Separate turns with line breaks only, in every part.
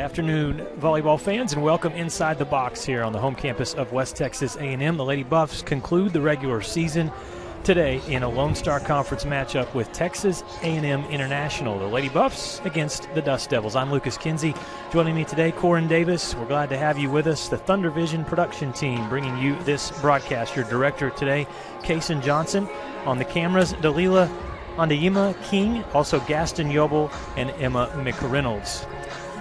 afternoon, volleyball fans, and welcome inside the box here on the home campus of West Texas A&M. The Lady Buffs conclude the regular season today in a Lone Star Conference matchup with Texas A&M International. The Lady Buffs against the Dustdevils. I'm Lucas Kinsey. Joining me today, Corin Davis. We're glad to have you with us. The Thunder Vision production team bringing you this broadcast. Your director today, Kason Johnson. On the cameras, Dalila Andayima King, also Gaston Yobel and Emma McReynolds.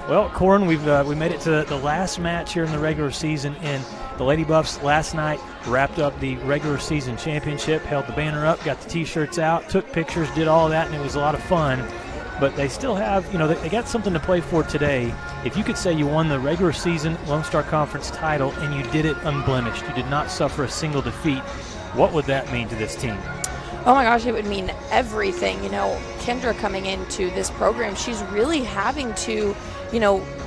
Well, Corin, we made it to the last match here in the regular season, and the Lady Buffs last night wrapped up the regular season championship, held the banner up, got the T-shirts out, took pictures, did all of that, and it was a lot of fun. But they still have, they got something to play for today. If you could say you won the regular season Lone Star Conference title and you did it unblemished, you did not suffer a single defeat, what would that mean to this team?
Oh my gosh, it would mean everything. Kendra coming into this program, she's really having to,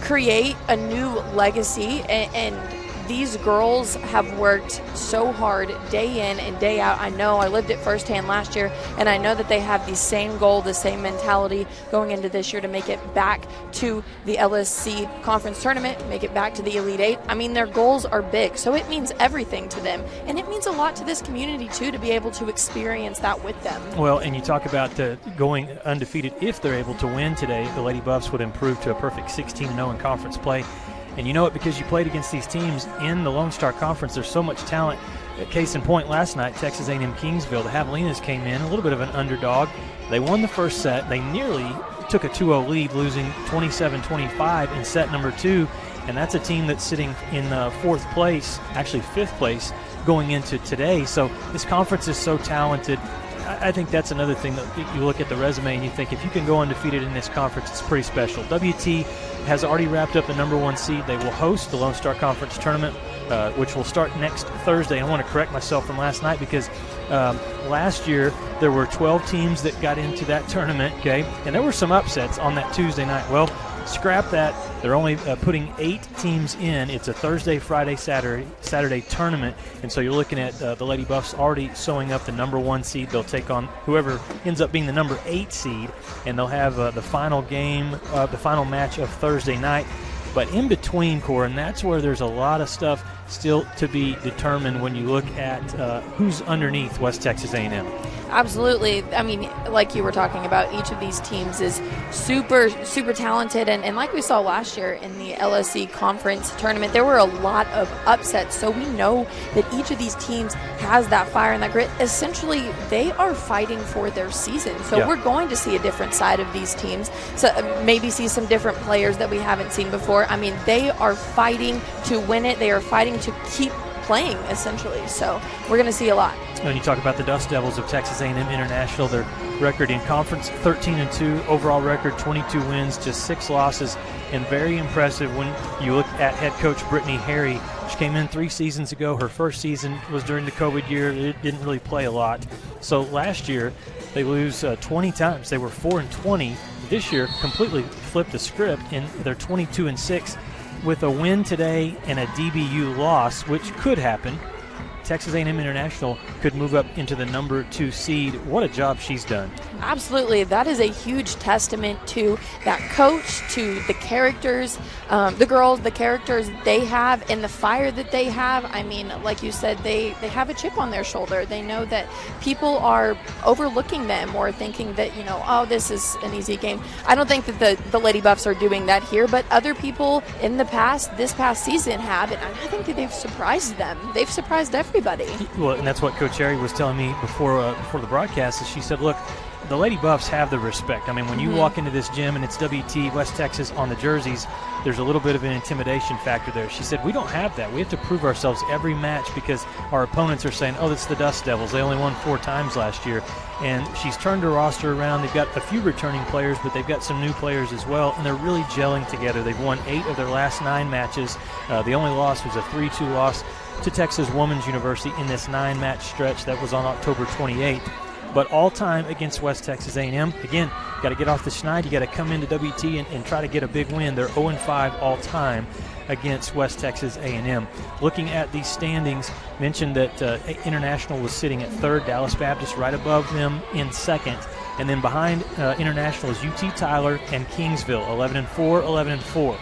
create a new legacy, and these girls have worked so hard day in and day out. I know, I lived it firsthand last year, and I know that they have the same goal, the same mentality going into this year to make it back to the LSC conference tournament, make it back to the Elite Eight. I mean, their goals are big, so it means everything to them, and it means a lot to this community too to be able to experience that with them. Well,
and you talk about going undefeated. If they're able to win today, the Lady Buffs would improve to a perfect 16-0 in conference play. And you know it because you played against these teams in the Lone Star Conference. There's so much talent. Case in point, last night, Texas A&M Kingsville, the Javelinas came in, a little bit of an underdog. They won the first set. They nearly took a 2-0 lead, losing 27-25 in set number 2. And that's a team that's sitting in fourth place, actually fifth place, going into today. So this conference is so talented. I think that's another thing that you look at the resume and you think if you can go undefeated in this conference, it's pretty special. WT has already wrapped up the number 1 seed. They will host the Lone Star Conference tournament, which will start next Thursday. I want to correct myself from last night because last year there were 12 teams that got into that tournament, okay? And there were some upsets on that Tuesday night. Well, scrap that. They're only putting 8 teams in. It's a Thursday, Friday, Saturday tournament, and so you're looking at the Lady Buffs already sewing up the number 1 seed. They'll take on whoever ends up being the number 8 seed, and they'll have the final game, the final match of Thursday night. But in between, Corin, that's where there's a lot of stuff still to be determined when you look at who's underneath West Texas A&M.
Absolutely. I mean, like you were talking about, each of these teams is super, super talented. And like we saw last year in the LSC conference tournament, there were a lot of upsets. So we know that each of these teams has that fire and that grit. Essentially, they are fighting for their season. So we're going to see a different side of these teams. So maybe see some different players that we haven't seen before. I mean, they are fighting to win it. They are fighting to keep playing, essentially. So we're going to see a lot.
When you talk about the Dustdevils of Texas A&M International, their record in conference 13-2, overall record 22 wins, just 6 losses, and very impressive when you look at head coach Brittany Harry. She came in 3 seasons ago. Her first season was during the COVID year. It didn't really play a lot. So last year they lose 20 times. They were 4-20. This year completely flipped the script, and they're 22-6. With a win today and a DBU loss, which could happen, Texas A&M International could move up into the number 2 seed. What a job she's done.
Absolutely. That is a huge testament to that coach, to the characters, the girls, the characters they have, and the fire that they have. I mean, like you said, they have a chip on their shoulder. They know that people are overlooking them or thinking that, this is an easy game. I don't think that the Lady Buffs are doing that here, but other people in this past season have, and I think that they've surprised them. They've surprised everybody.
Well, and that's what Coach Harry was telling me before the broadcast. Is she said, look, the Lady Buffs have the respect. I mean, when you walk into this gym and it's WT, West Texas on the jerseys, there's a little bit of an intimidation factor there. She said, we don't have that. We have to prove ourselves every match because our opponents are saying, oh, it's the Dustdevils. They only won 4 times last year. And she's turned her roster around. They've got a few returning players, but they've got some new players as well, and they're really gelling together. They've won 8 of their last 9 matches. The only loss was a 3-2 loss to Texas Women's University in this 9-match stretch that was on October 28th. But all time against West Texas A&M, again, got to get off the schneid. You got to come into WT and try to get a big win. They're 0-5 all time against West Texas A&M. Looking at these standings, mentioned that International was sitting at 3rd, Dallas Baptist right above them in 2nd. And then behind International is UT Tyler and Kingsville, 11-4, 11-4.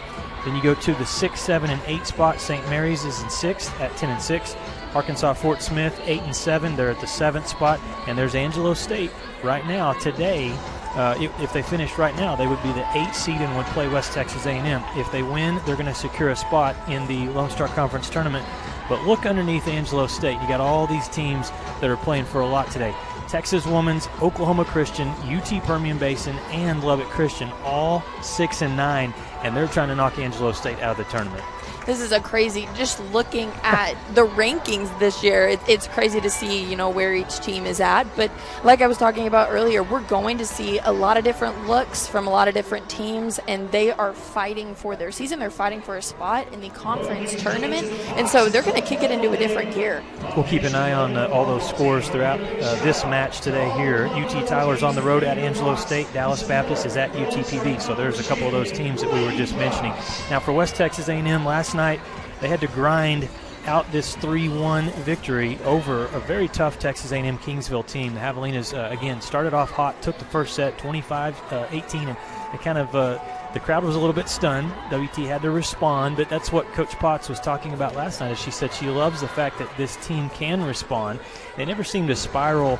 Then you go to the 6, 7, and 8 spot. St. Mary's is in 6th at 10-6. Arkansas Fort Smith 8-7. They're at the 7th spot. And there's Angelo State right now today. If they finish right now, they would be the 8th seed and would play West Texas A&M. If they win, they're going to secure a spot in the Lone Star Conference tournament. But look underneath Angelo State. You got all these teams that are playing for a lot today. Texas Women's, Oklahoma Christian, UT Permian Basin, and Lubbock Christian, all 6-9, and they're trying to knock Angelo State out of the tournament.
This is a crazy, just looking at the rankings this year, it's crazy to see, where each team is at. But like I was talking about earlier, we're going to see a lot of different looks from a lot of different teams, and they are fighting for their season. They're fighting for a spot in the conference tournament, and so they're going to kick it into a different gear.
We'll keep an eye on all those scores throughout this match today here. UT Tyler's on the road at Angelo State. Dallas Baptist is at UTPB, so there's a couple of those teams that we were just mentioning. Now for West Texas A&M, last night they had to grind out this 3-1 victory over a very tough Texas A&M Kingsville team. The Javelinas, again, started off hot, took the first set 25-18, and they kind of the crowd was a little bit stunned. WT had to respond, but that's what Coach Potts was talking about last night, as she said she loves the fact that this team can respond. They never seem to spiral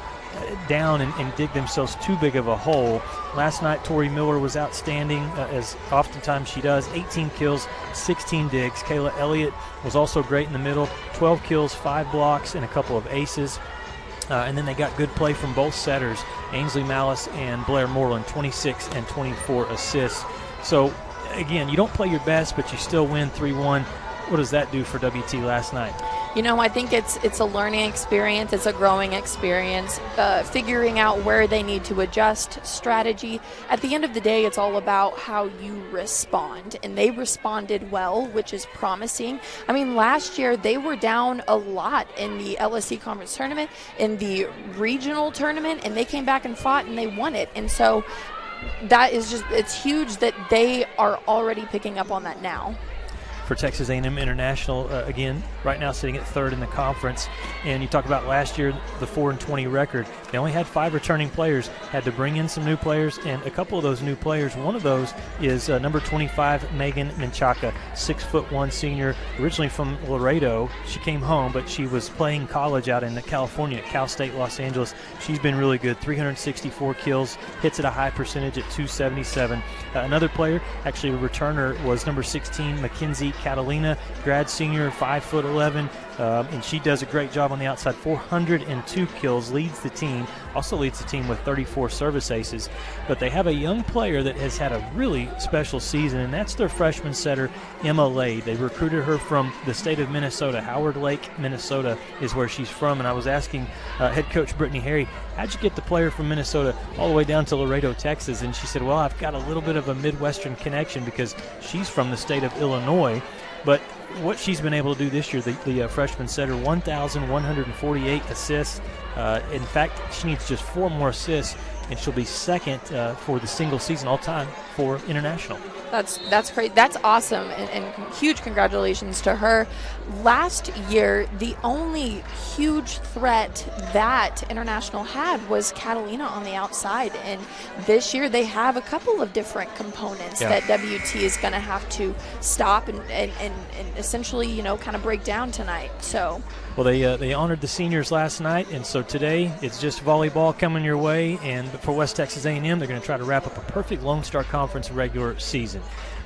down and dig themselves too big of a hole. Last night, Tori Miller was outstanding, as oftentimes she does. 18 kills, 16 digs. Kayla Elliott was also great in the middle. 12 kills, 5 blocks, and a couple of aces. And then they got good play from both setters, Ainsley Malice and Blair Moreland, 26 and 24 assists. So, again, you don't play your best, but you still win 3-1. What does that do for WT last night?
I think it's a learning experience. It's a growing experience, figuring out where they need to adjust strategy. At the end of the day, it's all about how you respond, and they responded well, which is promising. I mean, last year they were down a lot in the LSC Conference Tournament, in the regional tournament, and they came back and fought, and they won it. And so that is just, it's huge that they are already picking up on that now.
For Texas A&M International, again, right now sitting at 3rd in the conference. And you talk about last year, the 4-20 record. They only had 5 returning players, had to bring in some new players, and a couple of those new players, one of those is number 25, Megan Menchaca, 6'1" senior, originally from Laredo. She came home, but she was playing college out in California at Cal State Los Angeles. She's been really good, 364 kills, hits at a high percentage at 277. Another player, actually a returner, was number 16, Mackenzie Catalina, grad senior, 5'11", and she does a great job on the outside. 402 kills, leads the team, also leads the team with 34 service aces. But they have a young player that has had a really special season, and that's their freshman setter, Emma Lade. They recruited her from the state of Minnesota. Howard Lake, Minnesota is where she's from, and I was asking head coach Brittany Harry, how'd you get the player from Minnesota all the way down to Laredo, Texas? And she said, well, I've got a little bit of a Midwestern connection because she's from the state of Illinois. But what she's been able to do this year, the freshman setter, 1,148 assists. In fact, she needs just 4 more assists, and she'll be second for the single season all-time for international.
That's great. That's awesome, and huge congratulations to her. Last year, the only huge threat that International had was Catalina on the outside, and this year they have a couple of different components that WT is going to have to stop and essentially, kind of break down tonight. So.
Well, they honored the seniors last night, and so today it's just volleyball coming your way. And for West Texas A&M, they're going to try to wrap up a perfect Lone Star Conference regular season.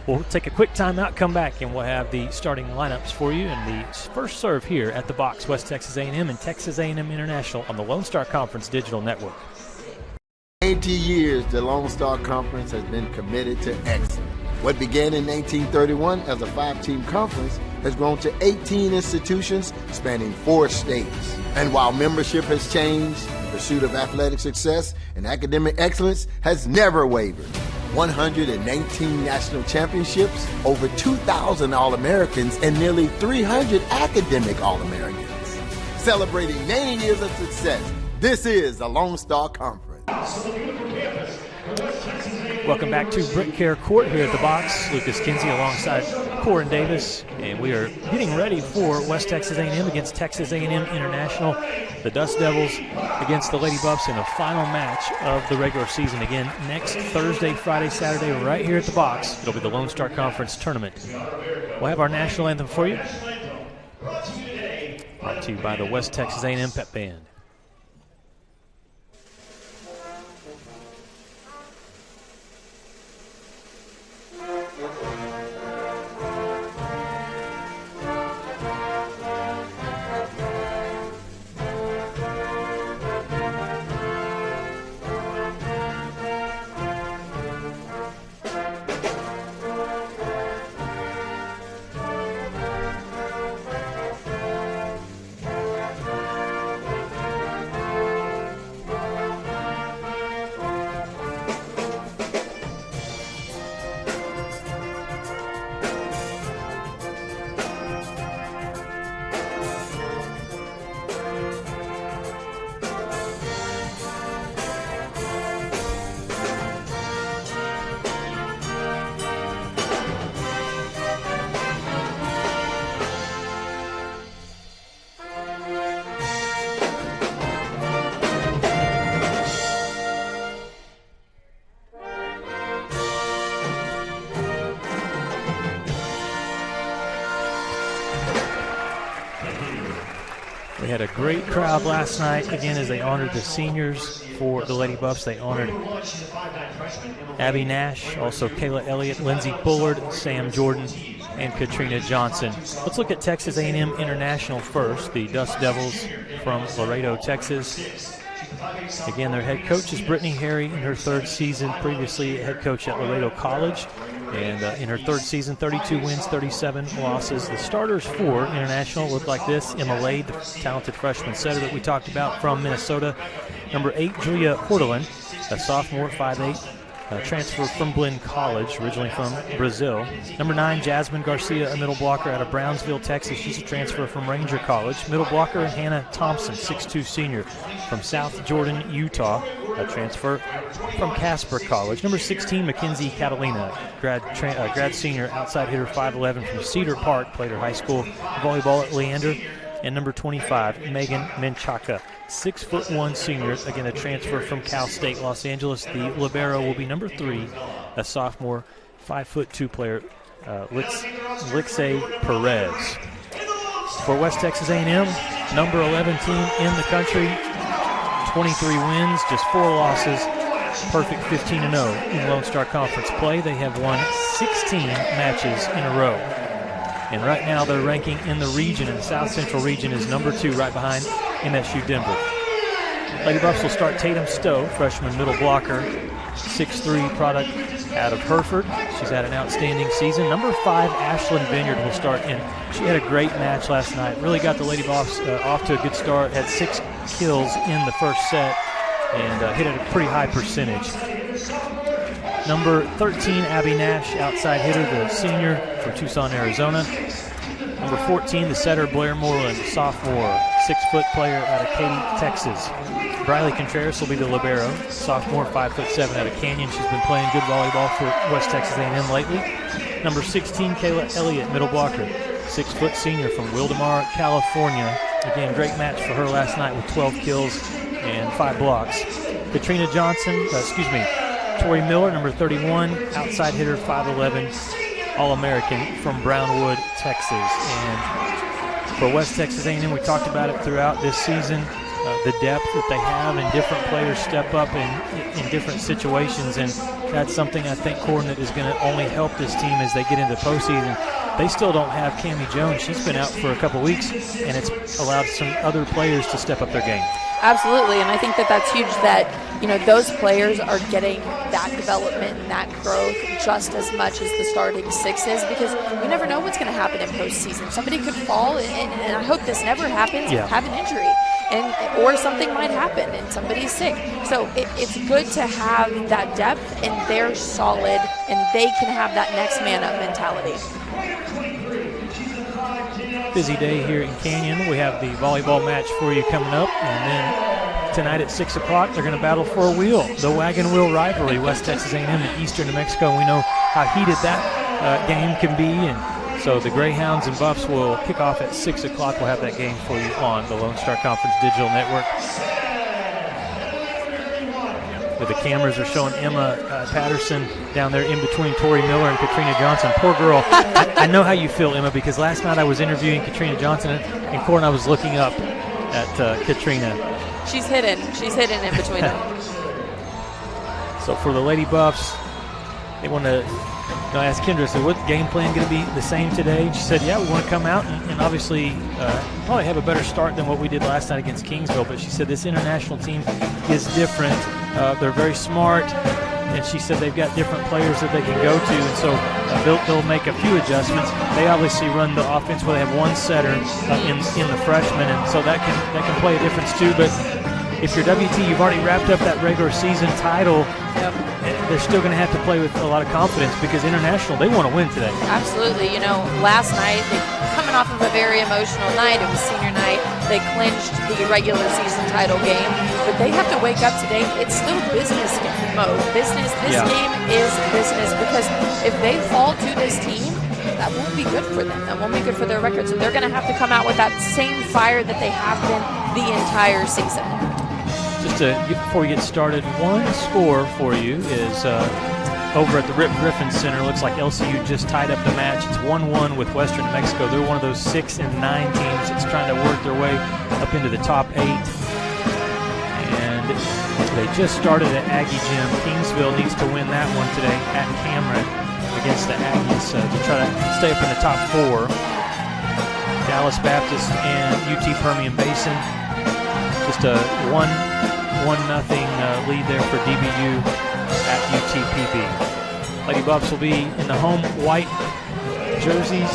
We'll take a quick timeout, come back, and we'll have the starting lineups for you. And the first serve here at the box, West Texas A&M and Texas A&M International on the Lone Star Conference Digital Network.
80 years, the Lone Star Conference has been committed to excellence. What began in 1931 as a 5-team conference has grown to 18 institutions spanning 4 states. And while membership has changed, the pursuit of athletic success and academic excellence has never wavered. 119 national championships, over 2,000 All-Americans, and nearly 300 academic All-Americans. Celebrating 90 years of success, this is the Lone Star Conference.
So the beautiful campus
Welcome back to Brick Care Court here at the box. Lucas Kinsey alongside Corin Davis, and we are getting ready for West Texas A&M against Texas A&M International. The Dust Devils against the Lady Buffs in the final match of the regular season. Again, next Thursday, Friday, Saturday, right here at the box. It'll be the Lone Star Conference Tournament. We'll have our national anthem for you. Brought to you by the West Texas A&M Pep Band. We had a great crowd last night, again, as they honored the seniors for the Lady Buffs. They honored Abby Nash, also Kayla Elliott, Lindsey Bullard, Sam Jordan, and Katrina Johnson. Let's look at Texas A&M International first, the Dust Devils from Laredo, Texas. Again, their head coach is Brittany Harry in her third season, previously head coach at Laredo College. And in her third season, 32 wins, 37 losses. The starters for International look like this. Emma Lade, the talented freshman setter that we talked about from Minnesota. Number 8, Julia Hortelin, a sophomore, 5'8", transfer from Blinn College, originally from Brazil. Number 9, Jasmine Garcia, a middle blocker out of Brownsville, Texas. She's a transfer from Ranger College. Middle blocker, Hannah Thompson, 6'2" senior from South Jordan, Utah, a transfer from Casper College. Number 16, Mackenzie Catalina, grad senior, outside hitter, 5'11", from Cedar Park, played her high school volleyball at Leander. And number 25, Megan Menchaca, 6'1" senior, again a transfer from Cal State Los Angeles. The libero will be number 3, a sophomore, 5'2" player, Lixay Perez. For West Texas A&M, number 11 team in the country, 23 wins, just 4 losses, perfect 15-0 in Lone Star Conference play. They have won 16 matches in a row. And right now their ranking in the region, in the South Central region, is number 2, right behind MSU Denver. Lady Buffs will start Tatum Stowe, freshman middle blocker, 6'3", product out of Hereford. She's had an outstanding season. Number 5, Ashlyn Vineyard will start, and she had a great match last night. Really got the Lady Buffs off to a good start. Had 6 kills in the first set and hit at a pretty high percentage. Number 13, Abby Nash, outside hitter, the senior from Tucson, Arizona. Number 14, the setter, Blair Moreland, sophomore, 6-foot player out of Katy, Texas. Briley Contreras will be the libero, sophomore, 5'7", out of Canyon. She's been playing good volleyball for West Texas A&M lately. Number 16, Kayla Elliott, middle blocker, 6-foot senior from Wildemar, California. Again, great match for her last night with 12 kills and 5 blocks. Katrina Johnson, Tori Miller, number 31, outside hitter, 5'11", All-American from Brownwood, Texas. And for West Texas A&M, we talked about it throughout this season, the depth that they have, and different players step up in different situations, and that's something I think, Corin, that is going to only help this team as they get into the postseason. They still don't have Cammie Jones. She's been out for a couple weeks, and it's allowed some other players to step up their game.
Absolutely, and I think that that's huge that, those players are getting that development and that growth just as much as the starting 6 is, because you never know what's going to happen in postseason. Somebody could fall, and I hope this never happens, have an injury, or something might happen and somebody's sick. So it's good to have that depth, and they're solid, and they can have that next man up mentality.
Busy day here in Canyon. We have the volleyball match for you coming up, and then tonight at 6 o'clock, they're going to battle for a wheel. The wagon wheel rivalry, West Texas A&M and Eastern New Mexico. We know how heated that game can be, and so the Greyhounds and Buffs will kick off at 6 o'clock. We'll have that game for you on the Lone Star Conference Digital Network. The cameras are showing Emma Patterson down there in between Tori Miller and Katrina Johnson. Poor girl. I know how you feel, Emma, because last night I was interviewing Katrina Johnson in court, and I was looking up at Katrina.
She's hidden. She's hidden in between them.
So for the Lady Buffs, they want to ask Kendra, so what game plan going to be the same today? And she said, yeah, we want to come out and obviously probably have a better start than what we did last night against Kingsville. But she said this international team is different. They're very smart, and she said they've got different players that they can go to, and so they'll make a few adjustments. They obviously run the offense where they have one setter in the freshman, and so that can play a difference too. But if you're WT, you've already wrapped up that regular season title.
Yep.
They're still going to have to play with a lot of confidence because international, they want to win today.
Absolutely. Last night, coming off of a very emotional night, it was senior night, they clinched the regular season title game, but they have to wake up today. It's still business mode. This game is business, because if they fall to this team, that won't be good for them. That won't be good for their record. So they're going to have to come out with that same fire that they have been the entire season.
Before we get started, one score for you is over at the Rip Griffin Center. Looks like LCU just tied up the match. It's 1-1 with Western New Mexico. They're one of those 6 and 9 teams that's trying to work their way up into the top 8. And they just started at Aggie Gym. Kingsville needs to win that one today at Cameron against the Aggies to try to stay up in the top 4. Dallas Baptist and UT Permian Basin. Just a 1-0 lead there for DBU at UTPB. Lady Buffs will be in the home white jerseys,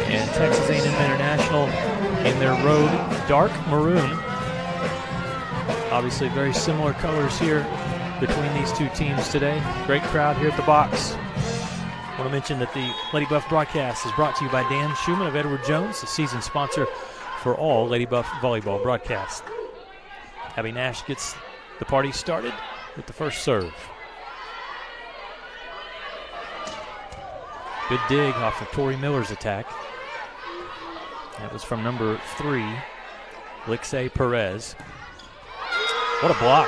and Texas A&M International in their road dark maroon. Obviously very similar colors here between these two teams today. Great crowd here at the box. I want to mention that the Lady Buff broadcast is brought to you by Dan Schumann of Edward Jones, the season sponsor for all Lady Buff volleyball broadcasts. Abby Nash gets the party started with the first serve. Good dig off of Tori Miller's attack. That was from number 3, Lixay Perez. What a block.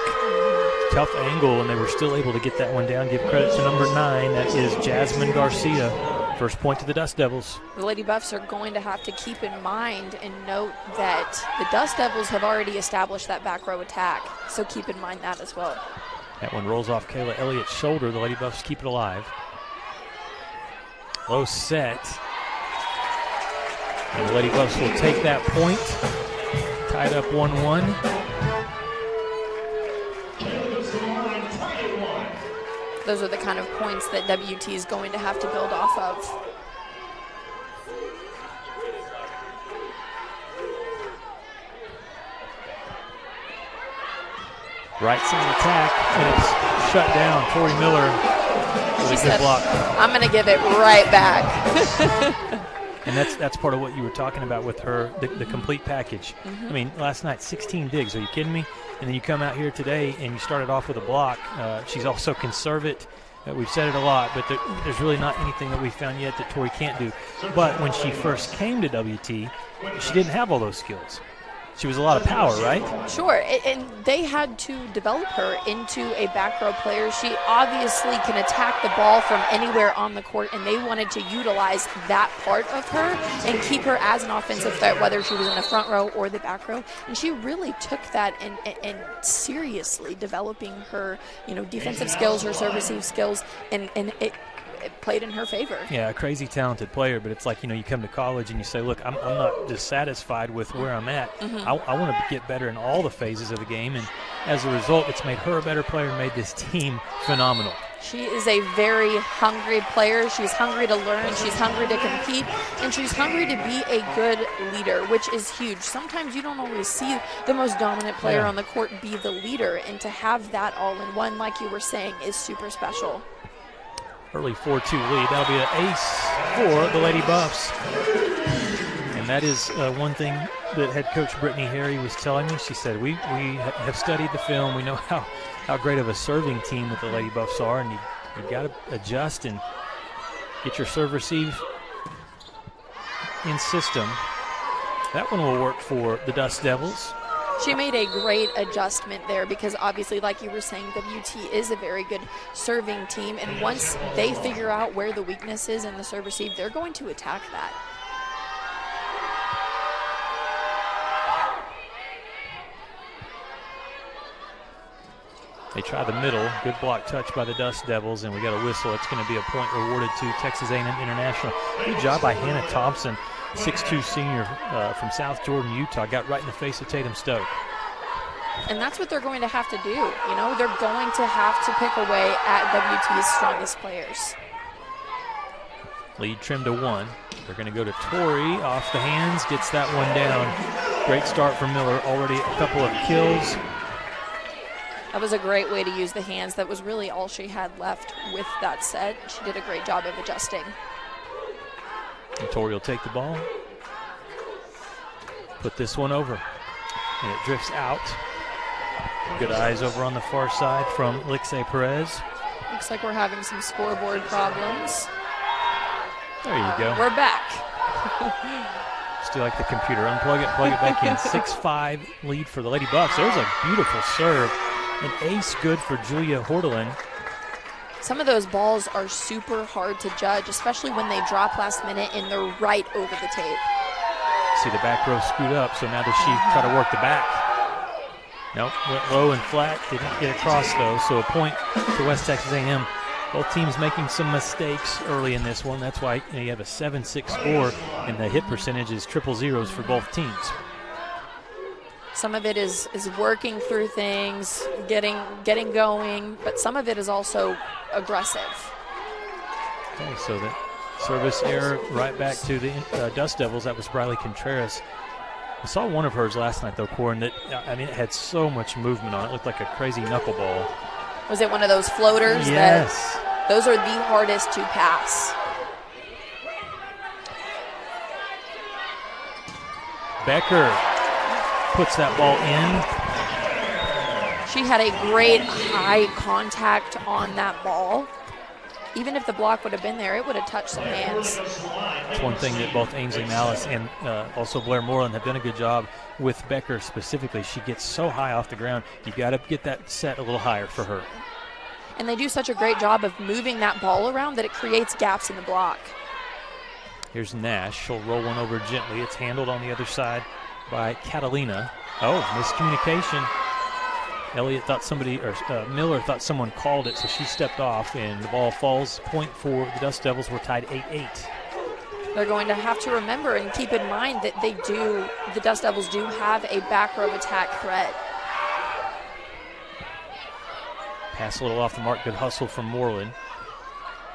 Tough angle, and they were still able to get that one down. Give credit to number 9. That is Jasmine Garcia. First point to the Dust Devils.
The Lady Buffs are going to have to keep in mind and note that the Dust Devils have already established that back row attack, so keep in mind that as well.
That one rolls off Kayla Elliott's shoulder. The Lady Buffs keep it alive. Low set. And the Lady Buffs will take that point. Tied up 1-1.
Those are the kind of points that WT is going to have to build off of.
Right side attack, and it's shut down. Tori Miller with a good block.
I'm going to give it right back.
And that's part of what you were talking about with her, the complete package.
Mm-hmm.
I mean, last night, 16 digs. Are you kidding me? And then you come out here today and you started off with a block. She's also conservative. We've said it a lot, but there's really not anything that we found yet that Tori can't do. But when she first came to WT, she didn't have all those skills. She was a lot of power, right?
Sure, and they had to develop her into a back row player. She obviously can attack the ball from anywhere on the court, and they wanted to utilize that part of her and keep her as an offensive threat, whether she was in the front row or the back row. And she really took that and seriously developing her, defensive skills, her service skills, and it played in her favor.
Yeah, a crazy talented player, but it's like, you come to college and you say, look, I'm not just satisfied with where I'm at.
Mm-hmm.
I want to get better in all the phases of the game, and as a result, it's made her a better player and made this team phenomenal.
She is a very hungry player. She's hungry to learn. She's hungry to compete. And she's hungry to be a good leader, which is huge. Sometimes you don't always see the most dominant player on the court be the leader. And to have that all in one, like you were saying, is super special. Early
4-2 lead. That'll be an ace for the Lady Buffs. And that is one thing that head coach Brittany Harry was telling me. She said, we have studied the film. We know how great of a serving team that the Lady Buffs are, and you got to adjust and get your serve receive in system. That one will work for the Dust Devils.
She made a great adjustment there because obviously, like you were saying, WT is a very good serving team, and once they figure out where the weakness is in the serve receive, they're going to attack that.
They try the middle. Good block touch by the Dust Devils, and we got a whistle. It's going to be a point rewarded to Texas A&M International. Good job by Hannah Thompson, 6'2" senior from South Jordan, Utah. Got right in the face of Tatum Stoke.
And that's what they're going to have to do. You know, they're going to have to pick away at WT's strongest players.
Lead trimmed to 1. They're going to go to Tori off the hands, gets that one down. Great start for Miller. Already a couple of kills.
That was a great way to use the hands. That was really all she had left with that set. She did a great job of adjusting.
And Tori will take the ball. Put this one over. And it drifts out. Good eyes over on the far side from Lixay Perez.
Looks like we're having some scoreboard problems.
There you go.
We're back.
Still like the computer. Unplug it, plug it back in. 6-5 lead for the Lady Buffs. There's a beautiful serve. An ace good for Julia Hordelin.
Some of those balls are super hard to judge, especially when they drop last minute and they're right over the tape.
See the back row scoot up, so now does she try to work the back? Nope, went low and flat, didn't get across though, so a point to West Texas A&M. Both teams making some mistakes early in this one. That's why you have a 7-6 score, and the hit percentage is triple zeros for both teams.
Some of it is working through things, getting going, but some of it is also aggressive.
Okay, so the service error right back to the Dust Devils. That was Briley Contreras. I saw one of hers last night, though, Corin, that, I mean, it had so much movement on it. It looked like a crazy knuckleball.
Was it one of those floaters?
Yes.
Those are the hardest to pass.
Becker puts that ball in.
She had a great high contact on that ball. Even if the block would have been there, it would have touched some hands.
It's one thing that both Ainsley Malice and also Blair Moreland have done a good job with Becker specifically. She gets so high off the ground, you got to get that set a little higher for her.
And they do such a great job of moving that ball around that it creates gaps in the block.
Here's Nash. She'll roll one over gently. It's handled on the other side by Catalina. Oh, miscommunication. Elliott thought Miller thought someone called it, so she stepped off, and the ball falls. Point for the Dust Devils. We're tied 8-8.
They're going to have to remember and keep in mind that the Dust Devils do have a back row attack threat.
Pass a little off the mark. Good hustle from Moreland.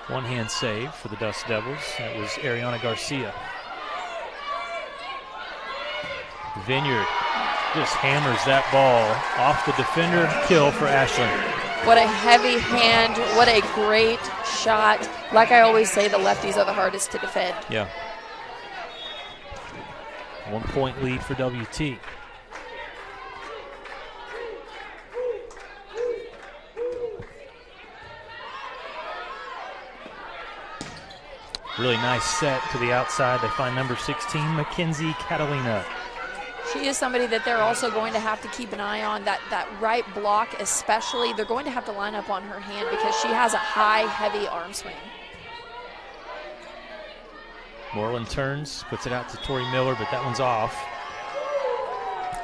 One hand save for the Dust Devils. That was Ariana Garcia. Vineyard just hammers that ball off the defender. Kill for Ashland.
What a heavy hand. What a great shot. Like I always say, the lefties are the hardest to defend.
Yeah. 1 point lead for WT. Really nice set to the outside. They find number 16, Mackenzie Catalina.
She is somebody that they're also going to have to keep an eye on. That right block especially, they're going to have to line up on her hand because she has a high, heavy arm swing.
Moreland turns, puts it out to Tori Miller, but that one's off.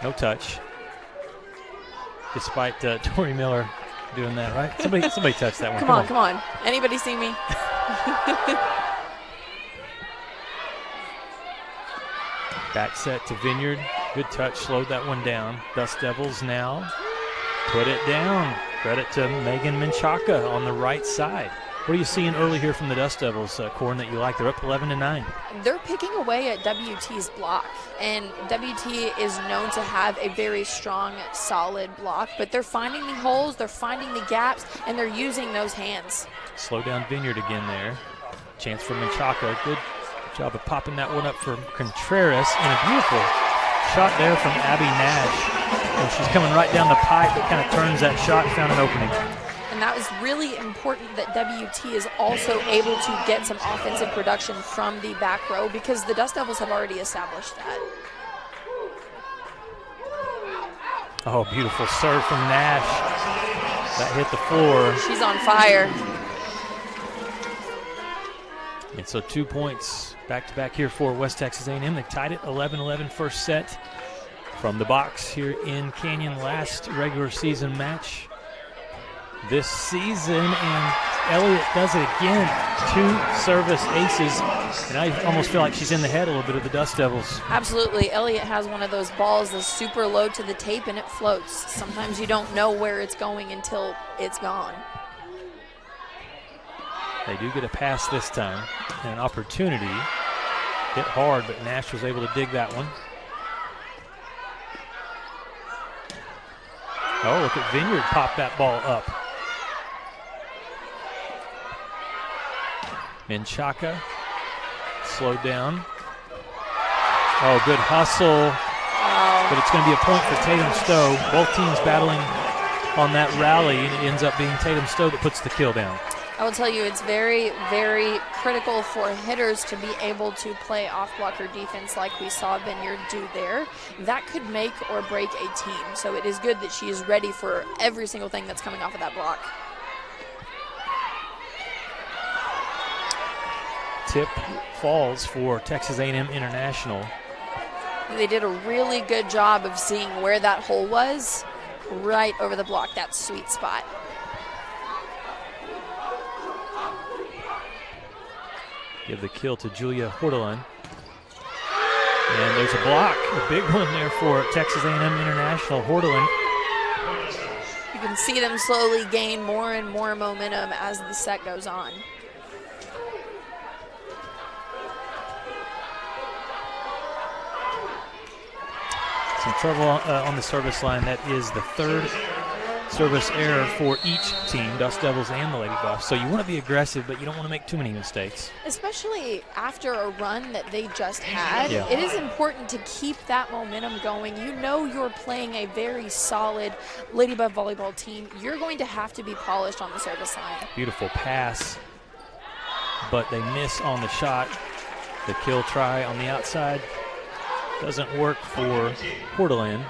No touch. Despite Tori Miller doing that, right? Somebody touched that one.
Come on. Anybody see me?
Back set to Vineyard. Good touch, slowed that one down. Dust Devils now put it down. Credit to Megan Menchaca on the right side. What are you seeing early here from the Dust Devils, Corin, that you like? They're up 11-9.
They're picking away at WT's block, and WT is known to have a very strong, solid block, but they're finding the holes, they're finding the gaps, and they're using those hands.
Slow down Vineyard again there. Chance for Menchaca. Good Job of popping that one up for Contreras, and a beautiful shot there from Abby Nash. And she's coming right down the pipe. It kind of turns that shot and found an opening.
And that was really important that WT is also able to get some offensive production from the back row, because the Dust Devils have already established that.
Oh, beautiful serve from Nash. That hit the floor.
She's on fire.
And so 2 points back-to-back here for West Texas A&M. They tied it 11-11 first set from the box here in Canyon. Last regular season match this season, and Elliott does it again. 2 service aces, and I almost feel like she's in the head a little bit of the Dust Devils.
Absolutely. Elliott has one of those balls that's super low to the tape and it floats. Sometimes you don't know where it's going until it's gone.
They do get a pass this time, and an opportunity. Hit hard, but Nash was able to dig that one. Oh, look at Vineyard pop that ball up. Menchaca slowed down. Oh, good hustle. But it's going to be a point for Tatum Stowe. Both teams battling on that rally, and it ends up being Tatum Stowe that puts the kill down.
I will tell you, it's very, very critical for hitters to be able to play off-blocker defense like we saw Vineyard do there. That could make or break a team. So it is good that she is ready for every single thing that's coming off of that block.
Tip falls for Texas A&M International.
They did a really good job of seeing where that hole was, right over the block, that sweet spot.
Give the kill to Julia Hortelin. And there's a block, a big one there for Texas A&M International. Hortelin.
You can see them slowly gain more and more momentum as the set goes on.
Some trouble on the service line. That is the third service error for each team, Dust Devils and the Lady Buffs. So you want to be aggressive, but you don't want to make too many mistakes.
Especially after a run that they just had, It is important to keep that momentum going. You know you're playing a very solid Lady Buff volleyball team. You're going to have to be polished on the service line.
Beautiful pass, but they miss on the shot. The kill try on the outside doesn't work for Portland.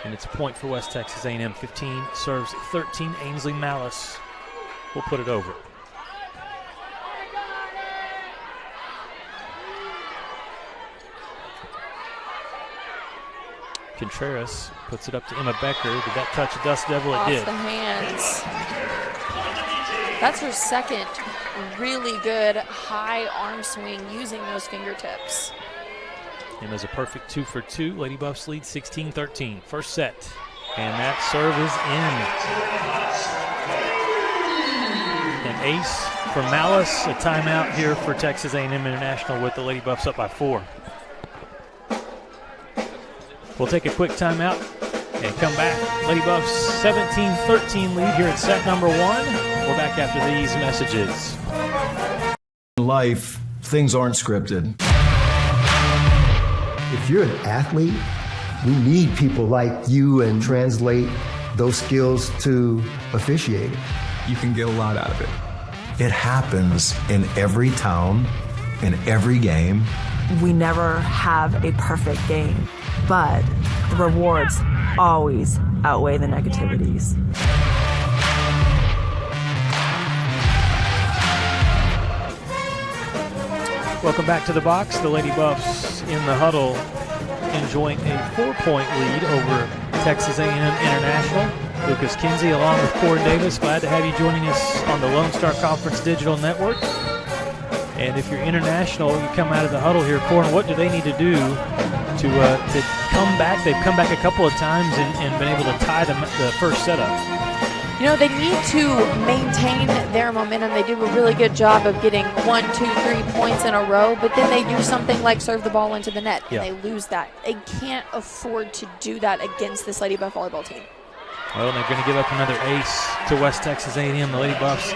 And it's a point for West Texas A&M. 15 serves 13. Ainsley Malice will put it over. Contreras puts it up to Emma Becker. Did that touch a Dust Devil? It did.
Off the hands. That's her second really good high arm swing using those fingertips.
Emma's a perfect 2 for 2. Lady Buffs lead 16-13. First set. And that serve is in. An ace for Malice. A timeout here for Texas A&M International with the Lady Buffs up by 4. We'll take a quick timeout and come back. Lady Buffs 17-13 lead here at set number 1. We're back after these messages.
In life, things aren't scripted.
If you're an athlete, we need people like you and translate those skills to officiating.
You can get a lot out of it. It happens in every town, in every game.
We never have a perfect game, but the rewards always outweigh the negativities.
Welcome back to the box. The Lady Buffs in the huddle enjoying a 4-point lead over Texas A&M International. Lucas Kinsey along with Corin Davis. Glad to have you joining us on the Lone Star Conference Digital Network. And if you're international, you come out of the huddle here. Corin, what do they need to do to come back? They've come back a couple of times and been able to tie the first set up.
You know, they need to maintain their momentum. They do a really good job of getting 1, 2, 3 points in a row, but then they do something like serve the ball into the net, and they lose that. They can't afford to do that against this Lady Buff volleyball team.
Well, they're going to give up another ace to West Texas A&M. The Lady Buffs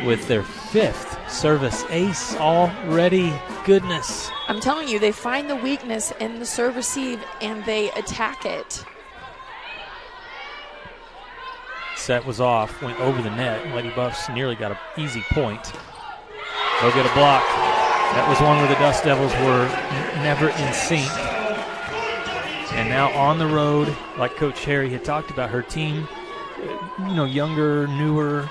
with their 5th Service ace already. Goodness.
I'm telling you, they find the weakness in the serve receive and they attack it.
Set was off, went over the net. Lady Buffs nearly got an easy point. They'll get a block. That was one where the Dust Devils were never in sync. And now on the road, like Coach Harry had talked about, her team, younger, newer,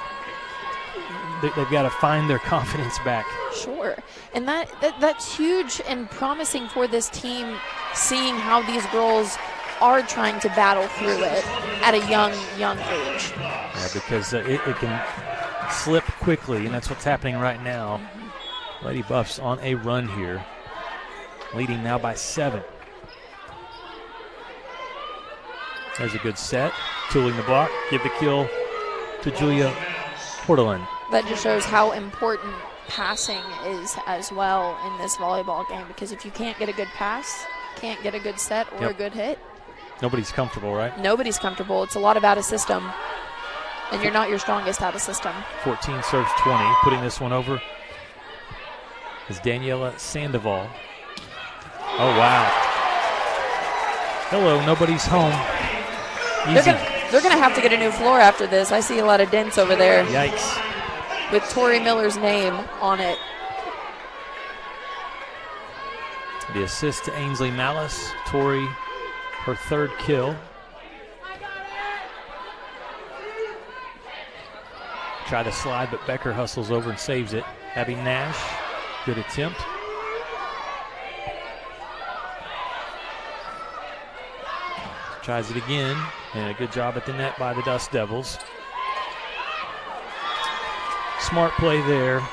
they've got to find their confidence back.
Sure. And that's huge and promising for this team, seeing how these girls are trying to battle through it at a young age.
Yeah, because it can slip quickly, and that's what's happening right now. Lady Buffs on a run here, leading now by 7. There's a good set. Tooling the block. Give the kill to Julia Portland.
That just shows how important passing is as well in this volleyball game, because if you can't get a good pass, can't get a good set or a good hit,
nobody's comfortable, right?
Nobody's comfortable. It's a lot of out of system, and you're not your strongest out of system.
14 serves 20. Putting this one over is Daniela Sandoval. Oh, wow. Hello, nobody's home. Easy.
They're going to have to get a new floor after this. I see a lot of dents over there.
Yikes.
With Tori Miller's name on it.
The assist to Ainsley Malice. Tori, her 3rd kill. Try to slide, but Becker hustles over and saves it. Abby Nash, good attempt. Tries it again, and a good job at the net by the Dust Devils. Smart play there.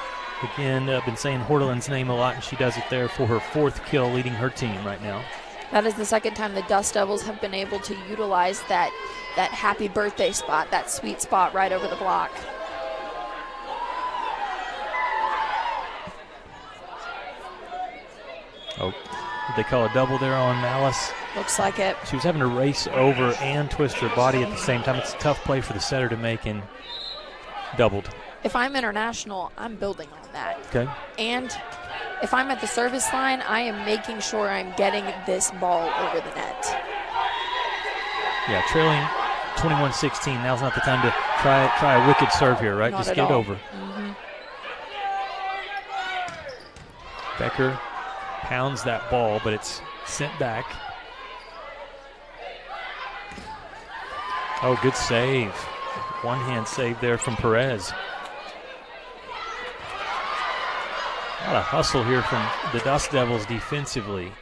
Again, I've been saying Hordeland's name a lot, and she does it there for her 4th kill, leading her team right now.
That is the 2nd time the Dust Devils have been able to utilize that happy birthday spot, that sweet spot right over the block.
Oh, did they call a double there on Malice?
Looks like it.
She was having to race over and twist her body at the same time. It's a tough play for the setter to make, and doubled.
If I'm international, I'm building on that.
Okay.
And if I'm at the service line, I am making sure I'm getting this ball over the net.
Yeah, trailing 21-16. Now's not the time to try a wicked serve here, right?
Not
Just
at
get it
all.
over. Becker pounds that ball, but it's sent back. Oh, good save. One-hand save there from Perez. A lot of hustle here from the Dust Devils defensively.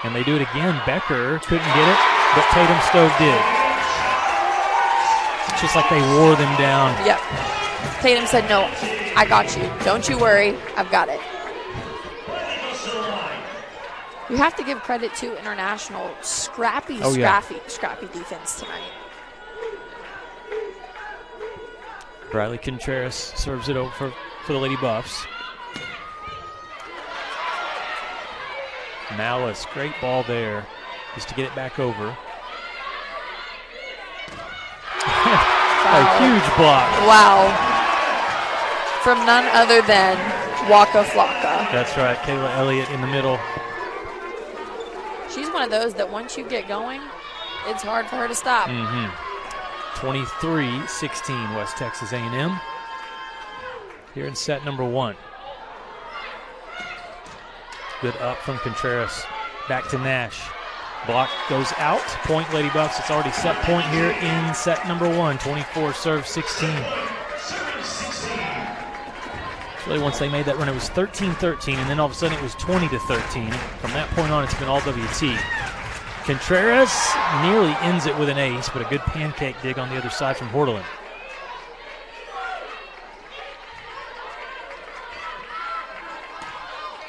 And they do it again. Becker couldn't get it, but Tatum Stove did. It's just like they wore them down.
Yep. Tatum said, no, I got you. Don't you worry. I've got it. You have to give credit to International. Scrappy defense tonight.
Riley Contreras serves it over for the Lady Buffs. Malice, great ball there, just to get it back over. A huge block.
Wow. From none other than Waka Flocka.
That's right, Kayla Elliott in the middle.
She's one of those that once you get going, it's hard for her to stop.
23-16 West Texas A&M. Here in set number 1. Good up from Contreras. Back to Nash. Block goes out. Point Lady Buffs. It's already set point here in set number 1. 24 serve 16. Really, once they made that run, it was 13-13, and then all of a sudden it was 20-13. From that point on, it's been all WT. Contreras nearly ends it with an ace, but a good pancake dig on the other side from Hordeland.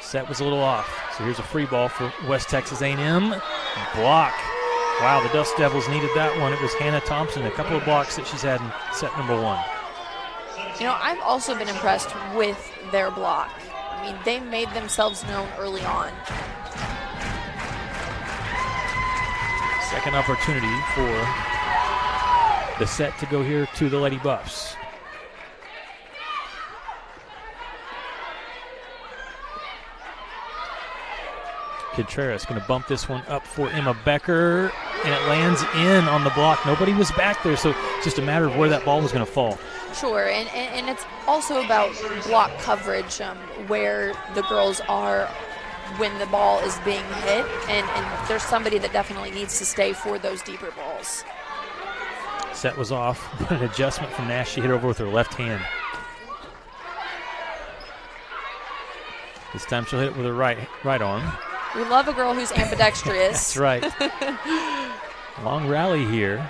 Set was a little off, so here's a free ball for West Texas A&M. Block. Wow, the Dust Devils needed that one. It was Hannah Thompson, a couple of blocks that she's had in set number 1.
You know, I've also been impressed with their block. I mean, they made themselves known early on.
Second opportunity for the set to go here to the Lady Buffs. Contreras going to bump this one up for Emma Becker, and it lands in on the block. Nobody was back there, so it's just a matter of where that ball was going to fall.
Sure, and it's also about block coverage, where the girls are when the ball is being hit, and there's somebody that definitely needs to stay for those deeper balls.
Set was off, an adjustment from Nash. She hit over with her left hand. This time she'll hit it with her right arm.
We love a girl who's ambidextrous.
That's right. Long rally here.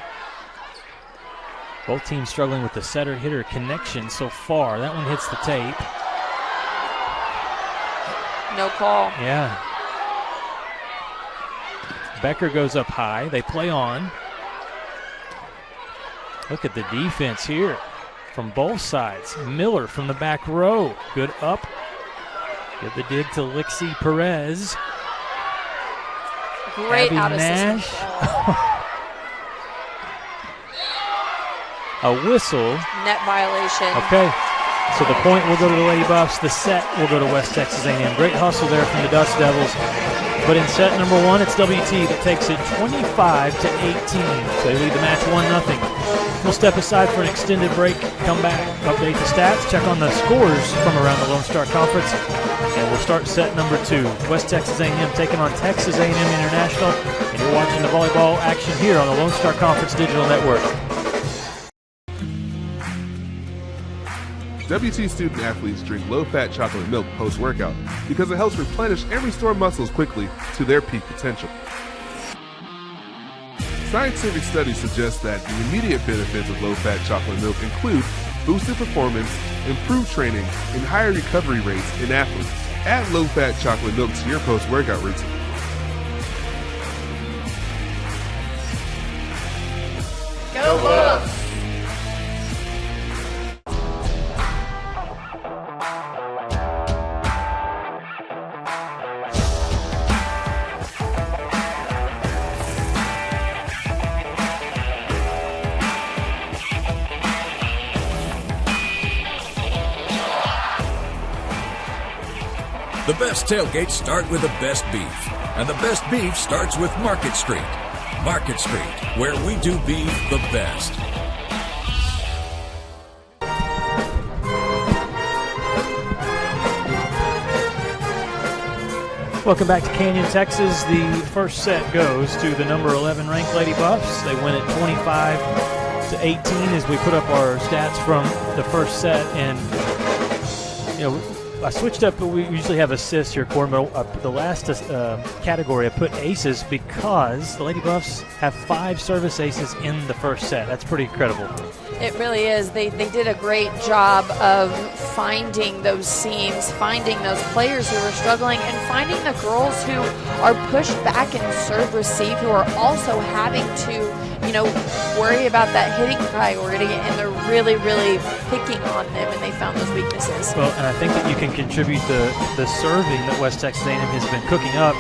Both teams struggling with the setter-hitter connection so far. That one hits the tape.
No call.
Yeah. Becker goes up high. They play on. Look at the defense here from both sides. Miller from the back row. Good up. Give the dig to Lixie Perez.
Great
Abby
out of
Nash. A whistle.
Net violation.
Okay. So the point will go to the Lady Buffs. The set will go to West Texas A&M. Great hustle there from the Dustdevils. But in set number one, it's WT that takes it 25-18. So they lead the match 1-0. We'll step aside for an extended break, come back, update the stats, check on the scores from around the Lone Star Conference, and we'll start set number 2. West Texas A&M taking on Texas A&M International, and you're watching the volleyball action here on the Lone Star Conference Digital Network.
WT student athletes drink low-fat chocolate milk post-workout because it helps replenish and restore muscles quickly to their peak potential. Scientific studies suggest that the immediate benefits of low-fat chocolate milk include boosted performance, improved training, and higher recovery rates in athletes. Add low-fat chocolate milk to your post-workout routine.
Go Buffs!
The best tailgates start with the best beef, and the best beef starts with Market Street. Market Street, where we do beef the best.
Welcome back to Canyon, Texas. The first set goes to the number 11 ranked Lady Buffs. They win it 25-18 as we put up our stats from the first set. And, you know, I switched up. We usually have assists here, Corbin, but the last category I put aces because the Lady Buffs have 5 service aces in the first set. That's pretty incredible.
It really is. They did a great job of finding those seams, finding those players who are struggling, and finding the girls who are pushed back in serve receive, who are also having to, worry about that hitting priority, and they're really, really picking on them, and they found those weaknesses.
Well, and I think that you can contribute the serving that West Texas A&M has been cooking up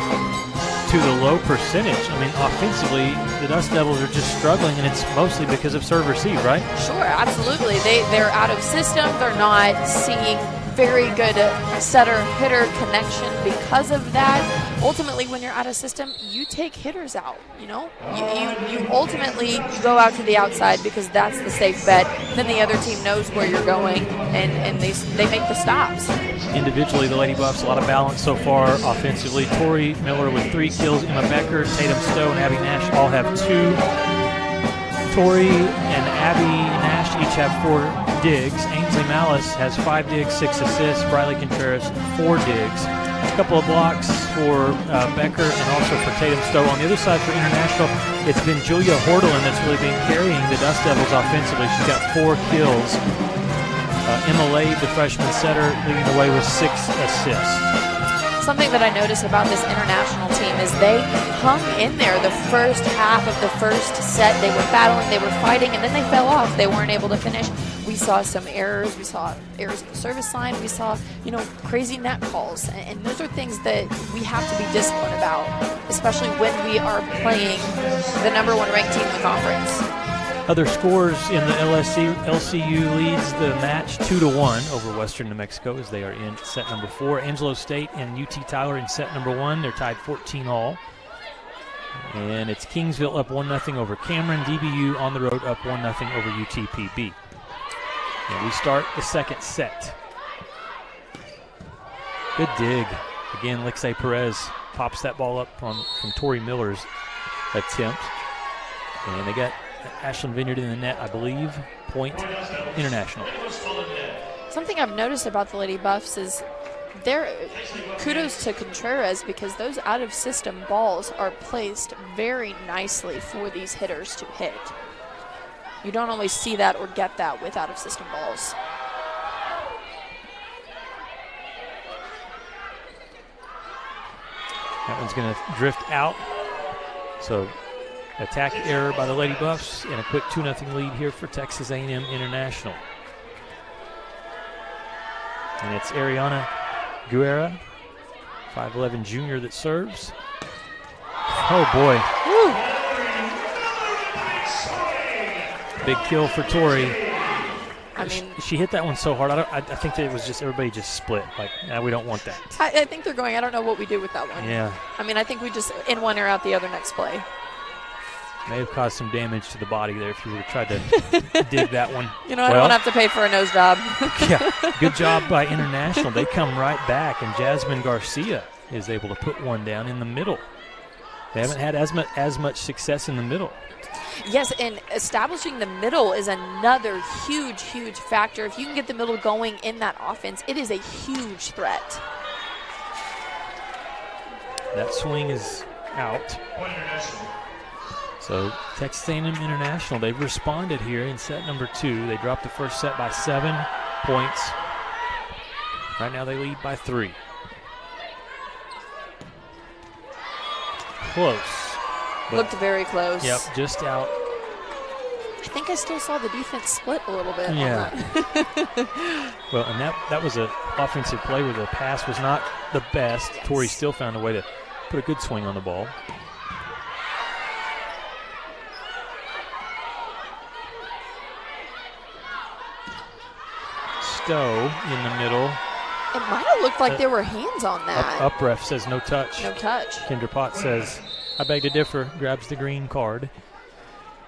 to the low percentage. I mean, offensively, the Dustdevils are just struggling, and it's mostly because of serve receive, right?
Sure, absolutely. They're out of system. They're not seeing very good setter-hitter connection because of that. Ultimately, when you're out of system, you take hitters out, You ultimately go out to the outside because that's the safe bet. Then the other team knows where you're going, and they make the stops.
Individually, the Lady Buffs, a lot of balance so far offensively. Tori Miller with 3 kills. Emma Becker, Tatum Stowe, and Abby Nash all have 2. Tori and Abby Nash each have 4 digs. Ainsley Malice has 5 digs, 6 assists. Briley Contreras, 4 digs. A couple of blocks for Becker and also for Tatum Stowe. On the other side for International, it's been Julia Hordelin that's really been carrying the Dustdevils offensively. She's got 4 kills. Emma Lade, the freshman setter, leading the way with 6 assists.
Something that I noticed about this international team is they hung in there the first half of the first set. They were battling, they were fighting, and then they fell off. They weren't able to finish. We saw some errors. We saw errors in the service line. We saw, crazy net calls. And those are things that we have to be disciplined about, especially when we are playing the number 1 ranked team in the conference.
Other scores in the LCU leads the match 2-1 over Western New Mexico as they are in set number 4. Angelo State and UT Tyler in set number 1. They're tied 14-all. And it's Kingsville up 1-0 over Cameron. DBU on the road up 1-0 over UTPB. And we start the second set. Good dig. Again, Lexi Perez pops that ball up from Tori Miller's attempt. And they got Ashland Vineyard in the net, I believe. Point International.
Something I've noticed about the Lady Buffs is kudos to Contreras, because those out-of-system balls are placed very nicely for these hitters to hit. You don't always see that or get that with out-of-system balls.
That one's going to drift out. So attack error by the Lady Buffs and a quick 2-0 lead here for Texas A&M International. And it's Ariana Guerra, 5'11" junior that serves. Oh boy. Woo. Big kill for Tori.
I mean,
she hit that one so hard. I think that it was just everybody just split. Like, nah, we don't want that.
I think they're going, I don't know what we do with that one.
Yeah.
I mean, I think we just in one or out the other next play.
May have caused some damage to the body there if you would have tried to dig that one.
You know, I don't want to have to pay for a nose job.
Yeah, good job by International. They come right back, and Jasmine Garcia is able to put one down in the middle. They haven't had as much success in the middle.
Yes, and establishing the middle is another huge, huge factor. If you can get the middle going in that offense, it is a huge threat.
That swing is out. So Texas A&M International, they've responded here in set number 2. They dropped the first set by 7 points. Right now they lead by 3. Close.
Looked very close.
Yep, just out.
I think I still saw the defense split a little bit.
Yeah. Well, and that was an offensive play where the pass was not the best. Yes. Tori still found a way to put a good swing on the ball. Stowe in the middle.
It might have looked like there were hands on that.
Up ref says no touch.
No touch.
Kendra Potts says, I beg to differ, grabs the green card.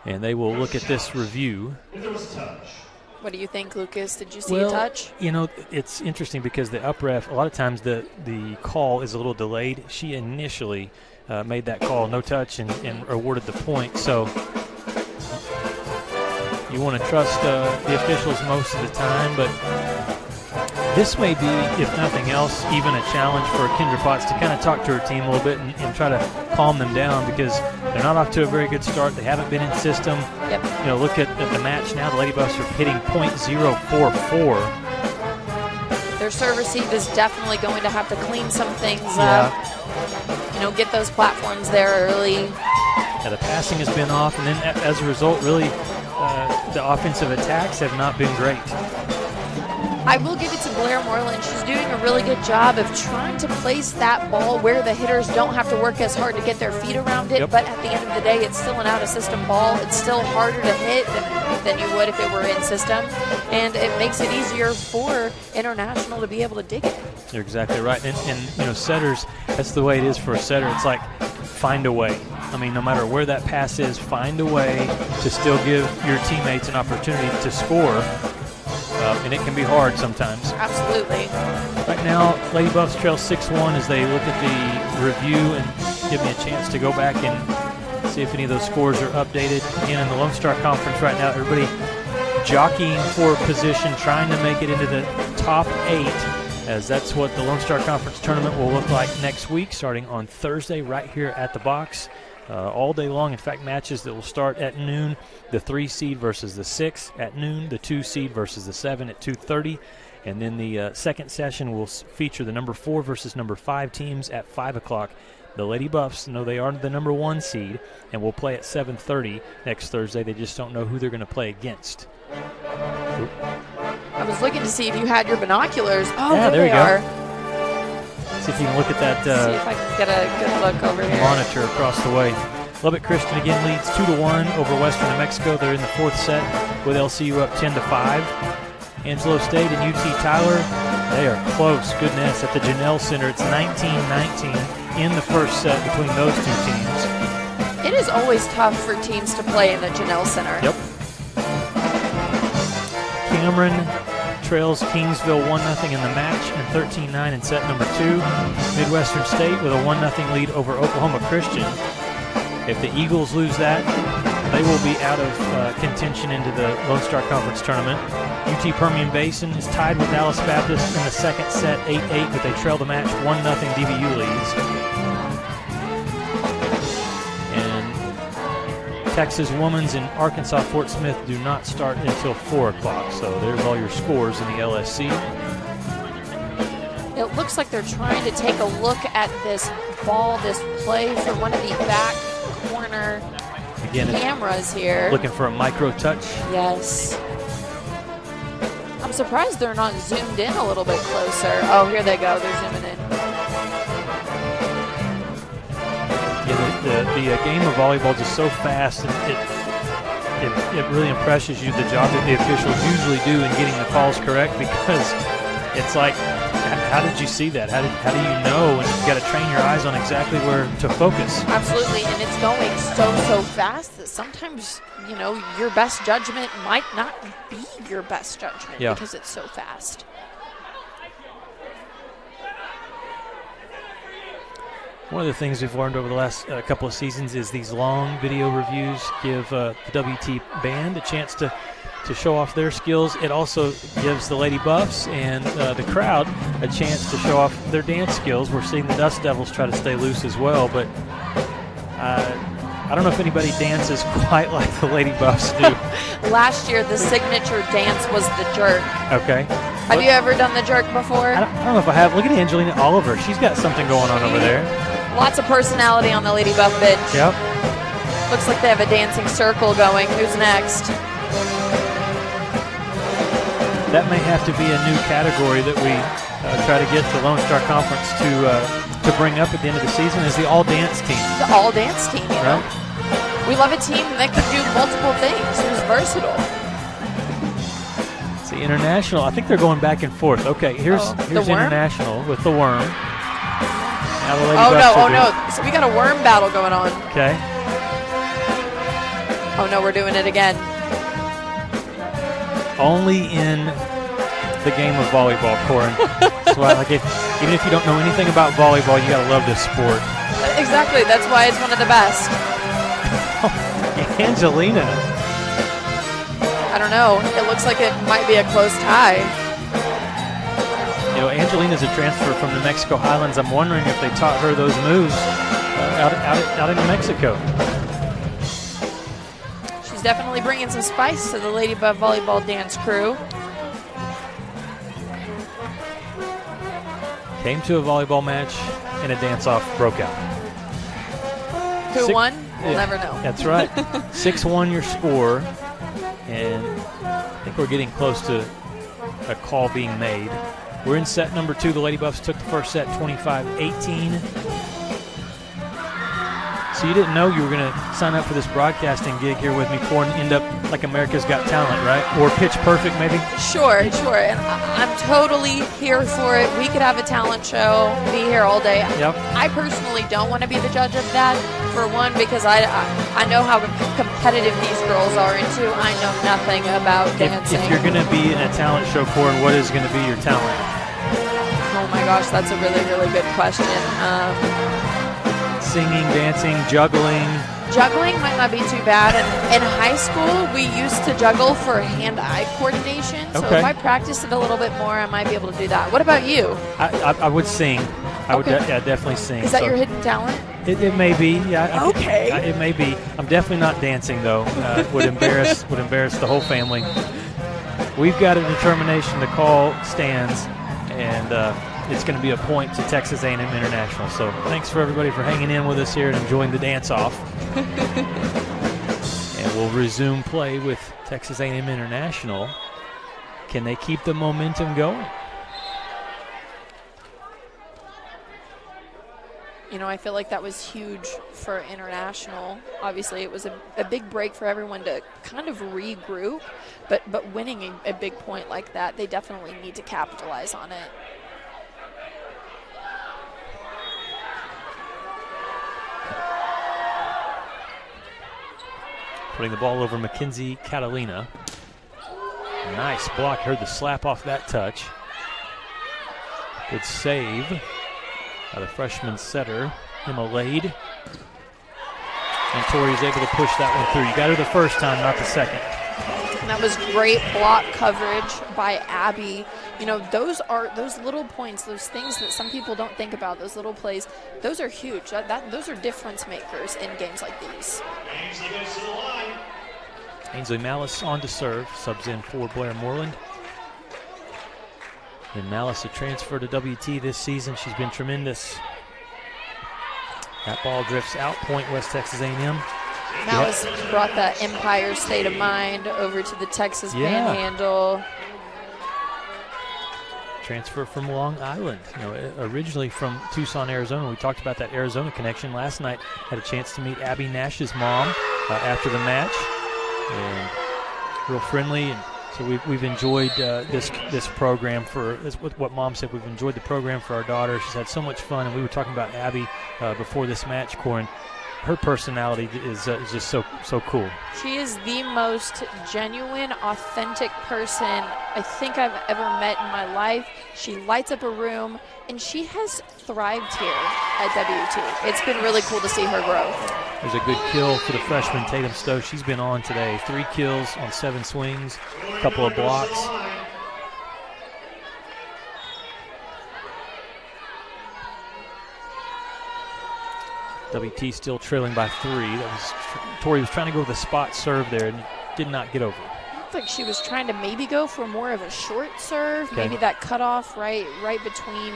And they will look at this review.
What do you think, Lucas? Did you see a touch?
You know, it's interesting because the up ref, a lot of times the call is a little delayed. She initially made that call, no touch, and awarded the point. So you want to trust the officials most of the time, but this may be, if nothing else, even a challenge for Kendra Potts to kind of talk to her team a little bit and try to calm them down, because they're not off to a very good start. They haven't been in system.
Yep.
You know, look at the match now. The Lady Buffs are hitting .044.
Their serve receive is definitely going to have to clean some things up. You know, get those platforms there early.
Yeah, the passing has been off, and then as a result, really, the offensive attacks have not been great.
I will give it to Blair Moreland. She's doing a really good job of trying to place that ball where the hitters don't have to work as hard to get their feet around it. Yep. But at the end of the day, it's still an out-of-system ball. It's still harder to hit than you would if it were in system. And it makes it easier for International to be able to dig it.
You're exactly right. And you know, setters, that's the way it is for a setter. It's like, find a way. I mean, no matter where that pass is, find a way to still give your teammates an opportunity to score. And it can be hard sometimes.
Absolutely.
Right now, Lady Buffs trail 6-1 as they look at the review and give me a chance to go back and see if any of those scores are updated. Again, in the Lone Star Conference right now, everybody jockeying for position, trying to make it into the top 8, as that's what the Lone Star Conference tournament will look like next week, starting on Thursday right here at the box. All day long. In fact, matches that will start at noon, the 3 seed versus the 6 at noon, the 2 seed versus the 7 at 2:30, and then the second session will feature the number 4 versus number 5 teams at 5 o'clock. The Lady Buffs know they are the number 1 seed and will play at 7:30 next Thursday. They just don't know who they're going to play against. Oop.
I was looking to see if you had your binoculars. Oh,
yeah, there you
are.
go. See if you can look at that.
See if I can get a good look over here.
Monitor across the way. Lubbock Christian again leads 2-1 over Western New Mexico. They're in the fourth set with LCU up 10-5. Angelo State and UT Tyler, they are close. Goodness, at the Janelle Center, it's 19-19 in the first set between those two teams.
It is always tough for teams to play in the Janelle Center.
Yep. Cameron trails Kingsville 1-0 in the match and 13-9 in set number 2. Midwestern State with a 1-0 lead over Oklahoma Christian. If the Eagles lose that, they will be out of contention into the Lone Star Conference tournament. UT Permian Basin is tied with Dallas Baptist in the second set, 8-8, but they trail the match 1-0 DBU leads. And Texas Women's and Arkansas Fort Smith do not start until 4 o'clock. So there's all your scores in the LSC.
It looks like they're trying to take a look at this ball, this play for one of the back corner cameras here.
Looking for a micro touch.
Yes. I'm surprised they're not zoomed in a little bit closer. Oh, here they go. They're zooming in.
Yeah, the game of volleyball is just so fast, and it really impresses you the job that the officials usually do in getting the calls correct, because it's like, how did you see that? How do you know? And you've got to train your eyes on exactly where to focus.
Absolutely, and it's going so fast that sometimes, you know, your best judgment might not be your best judgment because it's so fast.
One of the things we've learned over the last couple of seasons is these long video reviews give the WT band a chance to show off their skills. It also gives the Lady Buffs and the crowd a chance to show off their dance skills. We're seeing the Dustdevils try to stay loose as well, but I don't know if anybody dances quite like the Lady Buffs do.
Last year, the signature dance was the jerk.
Okay.
Have you ever done the jerk before?
I don't know if I have. Look at Angelina Oliver. She's got something going on over there.
Lots of personality on the Lady Buff bench.
Yep.
Looks like they have a dancing circle going. Who's next?
That may have to be a new category that we try to get the Lone Star Conference to bring up at the end of the season, is the all-dance team.
The all-dance team, you know? We love a team that can do multiple things, who's versatile.
See, International, I think they're going back and forth. Okay, here's International with the Worm. Now the Lady Buffs
no. So we got a worm battle going on.
Okay.
Oh, no, we're doing it again.
Only in the game of volleyball, Corin. That's why, like, even if you don't know anything about volleyball, you gotta love this sport.
Exactly. That's why it's one of the best.
Angelina.
I don't know. It looks like it might be a close tie.
You know, Angelina's a transfer from New Mexico Highlands. I'm wondering if they taught her those moves out in New Mexico.
She's definitely bringing some spice to the Lady Buff volleyball dance crew.
Came to a volleyball match and a dance-off broke out.
Who won? We'll never know.
That's right. 6-1 your score, and I think we're getting close to a call being made. We're in set number 2. The Lady Buffs took the first set 25-18. So you didn't know you were going to sign up for this broadcasting gig here with me, Corin, and end up like America's Got Talent, right? Or Pitch Perfect, maybe?
Sure. And I'm totally here for it. We could have a talent show, be here all day.
Yep.
I personally don't want to be the judge of that, for one, because I know how competitive these girls are, and two, I know nothing about dancing.
If you're going to be in a talent show, Corin, what is going to be your talent?
Oh my gosh, that's a really, really good question.
Singing, dancing, juggling.
Juggling might not be too bad. And in high school, we used to juggle for hand-eye coordination. So if I practiced it a little bit more, I might be able to do that. What about you?
I would sing. I would definitely sing.
Is that your hidden talent?
It may be. Yeah.
Okay.
It may be. I'm definitely not dancing though. Would embarrass the whole family. We've got a determination. The call stands, and it's going to be a point to Texas A&M International. So thanks for everybody for hanging in with us here and enjoying the dance-off. And we'll resume play with Texas A&M International. Can they keep the momentum going?
You know, I feel like that was huge for International. Obviously, it was a big break for everyone to kind of regroup, but winning a big point like that, they definitely need to capitalize on it.
Putting the ball over Mackenzie Catalina. Nice block. Heard the slap off that touch. Good save by the freshman setter, Emma Lade. And Tori's able to push that one through. You got her the first time, not the second.
And that was great block coverage by Abby. You know, those little points, those things that some people don't think about, those little plays, those are huge. Those are difference makers in games like these.
Ainsley Malice on to serve, subs in for Blair Moreland. And Malice, a transfer to WT this season. She's been tremendous. That ball drifts out, point West Texas A&M.
Malice brought that Empire state of mind over to the Texas Panhandle.
Transfer from Long Island, you know, originally from Tucson, Arizona. We talked about that Arizona connection last night. Had a chance to meet Abby Nash's mom after the match, and real friendly. And so we've enjoyed this program for what Mom said. We've enjoyed the program for our daughter. She's had so much fun, and we were talking about Abby before this match, Corin. Her personality is just so cool.
She is the most genuine, authentic person I think I've ever met in my life. She lights up a room, and she has thrived here at WT. It's been really cool to see her growth.
There's a good kill for the freshman Tatum Stowe. She's been on today. 3 kills on 7 swings, a couple of blocks. WT still trailing by 3. Tori was trying to go with a spot serve there and did not get over.
It looked like she was trying to maybe go for more of a short serve,
okay.
Maybe that cutoff right between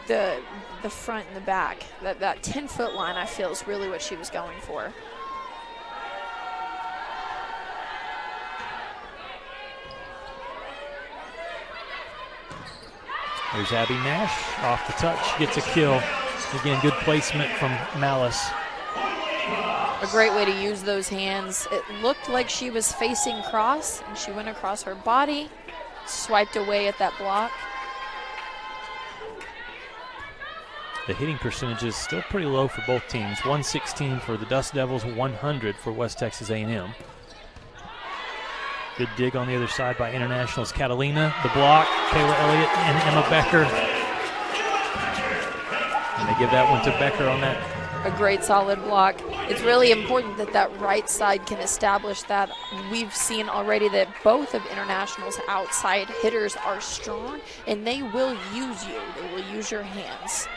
the front and the back. That 10-foot line, I feel, is really what she was going for.
There's Abby Nash off the touch, gets a kill. Again, good placement from Malice.
A great way to use those hands. It looked like she was facing cross, and she went across her body, swiped away at that block.
The hitting percentage is still pretty low for both teams. 116 for the Dustdevils, 100 for West Texas A&M. Good dig on the other side by International's Catalina. The block, Kayla Elliott and Emma Becker. And they give that one to Becker on that.
A great solid block. It's really important that right side can establish that. We've seen already that both of International's outside hitters are strong, and they will use you. They will use your hands.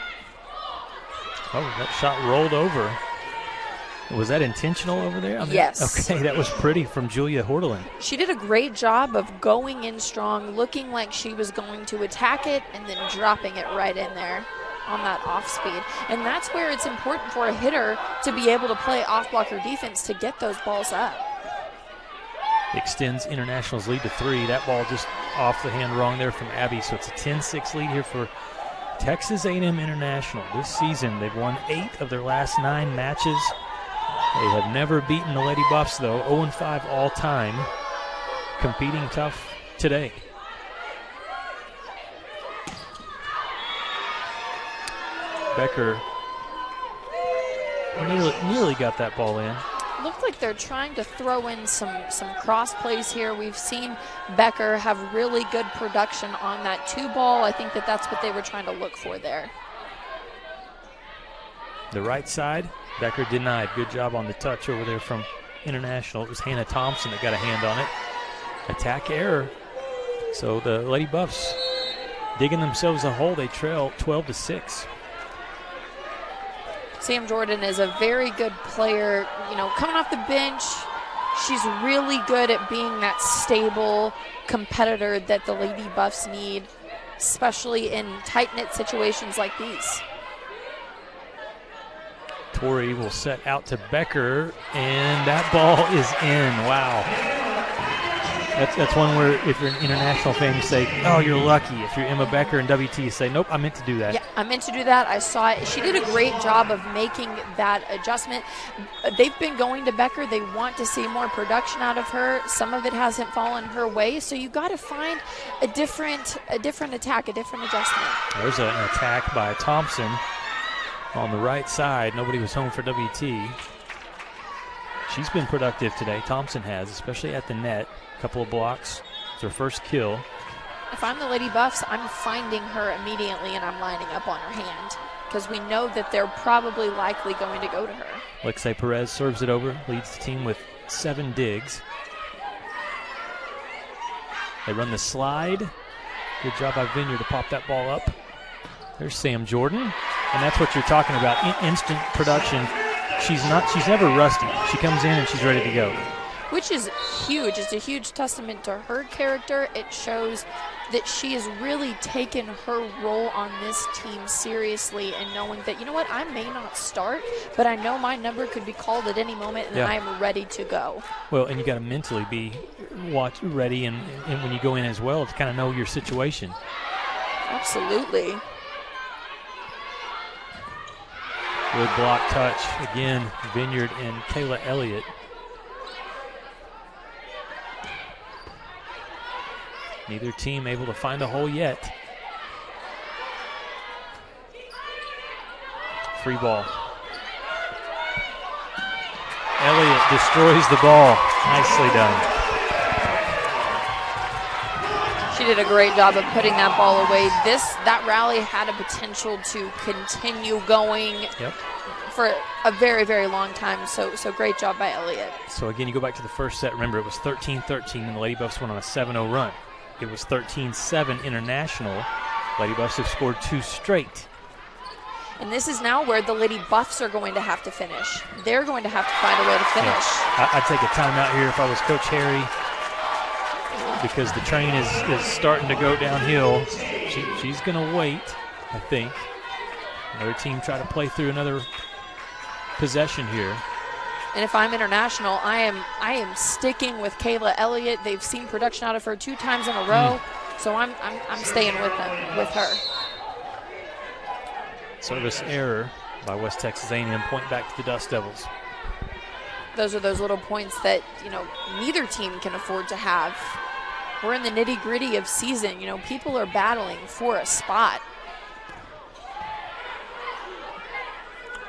Oh, that shot rolled over. Was that intentional over there?
Yes.
Okay, that was pretty from Julia Hordeland.
She did a great job of going in strong, looking like she was going to attack it, and then dropping it right in there on that off speed. And that's where it's important for a hitter to be able to play off blocker defense to get those balls up.
Extends International's lead to 3. That ball just off the hand wrong there from Abby. So it's a 10-6 lead here for Texas A&M International. This season they've won 8 of their last 9 matches. They have never beaten the Lady Buffs though. 0-5 all time. Competing tough today. Becker nearly got that ball in.
Looked like they're trying to throw in some cross plays here. We've seen Becker have really good production on that 2-ball. I think that's what they were trying to look for there.
The right side, Becker denied. Good job on the touch over there from International. It was Hannah Thompson that got a hand on it. Attack error. So the Lady Buffs digging themselves a hole. They trail 12-6.
Sam Jordan is a very good player, you know, coming off the bench. She's really good at being that stable competitor that the Lady Buffs need, especially in tight-knit situations like these.
Tori will set out to Becker, and that ball is in. Wow. That's one where if you're an international fan, you say, oh, you're lucky. If you're Emma Becker and WT, you say, nope, I meant to do that.
Yeah, I meant to do that. I saw it. She did a great job of making that adjustment. They've been going to Becker. They want to see more production out of her. Some of it hasn't fallen her way, so you got to find a different attack, a different adjustment.
There's an attack by Thompson on the right side. Nobody was home for WT. She's been productive today. Thompson has, especially at the net. A couple of blocks. It's her first kill.
If I'm the Lady Buffs, I'm finding her immediately and I'm lining up on her hand because we know that they're probably likely going to go to her.
Alexei Perez serves it over, leads the team with 7 digs. They run the slide. Good job by Vineyard to pop that ball up. There's Sam Jordan, and that's what you're talking about. Instant production. She's never rusty. She comes in and she's ready to go.
Which is huge. It's a huge testament to her character. It shows that she has really taken her role on this team seriously and knowing that, you know what, I may not start, but I know my number could be called at any moment and I am ready to go. Well,
and you got to mentally be ready and when you go in as well to kind of know your situation.
Absolutely.
Good block touch. Again, Vineyard and Kayla Elliott. Neither team able to find a hole yet. Free ball. Elliott destroys the ball. Nicely done.
She did a great job of putting that ball away. That rally had a potential to continue going for a very, very long time. So great job by Elliott.
So again, you go back to the first set. Remember, it was 13-13, and the Lady Buffs went on a 7-0 run. It was 13-7 international. Lady Buffs have scored 2 straight.
And this is now where the Lady Buffs are going to have to finish. They're going to have to find a way to finish.
Yeah. I'd take a timeout here if I was Coach Harry because the train is starting to go downhill. She's going to wait, I think. Another team try to play through another possession here.
And if I'm international, I am sticking with Kayla Elliott. They've seen production out of her 2 times in a row, so I'm staying with her.
Service error by West Texas A&M. Point back to the Dust Devils.
Those are those little points that neither team can afford to have. We're in the nitty-gritty of season. People are battling for a spot.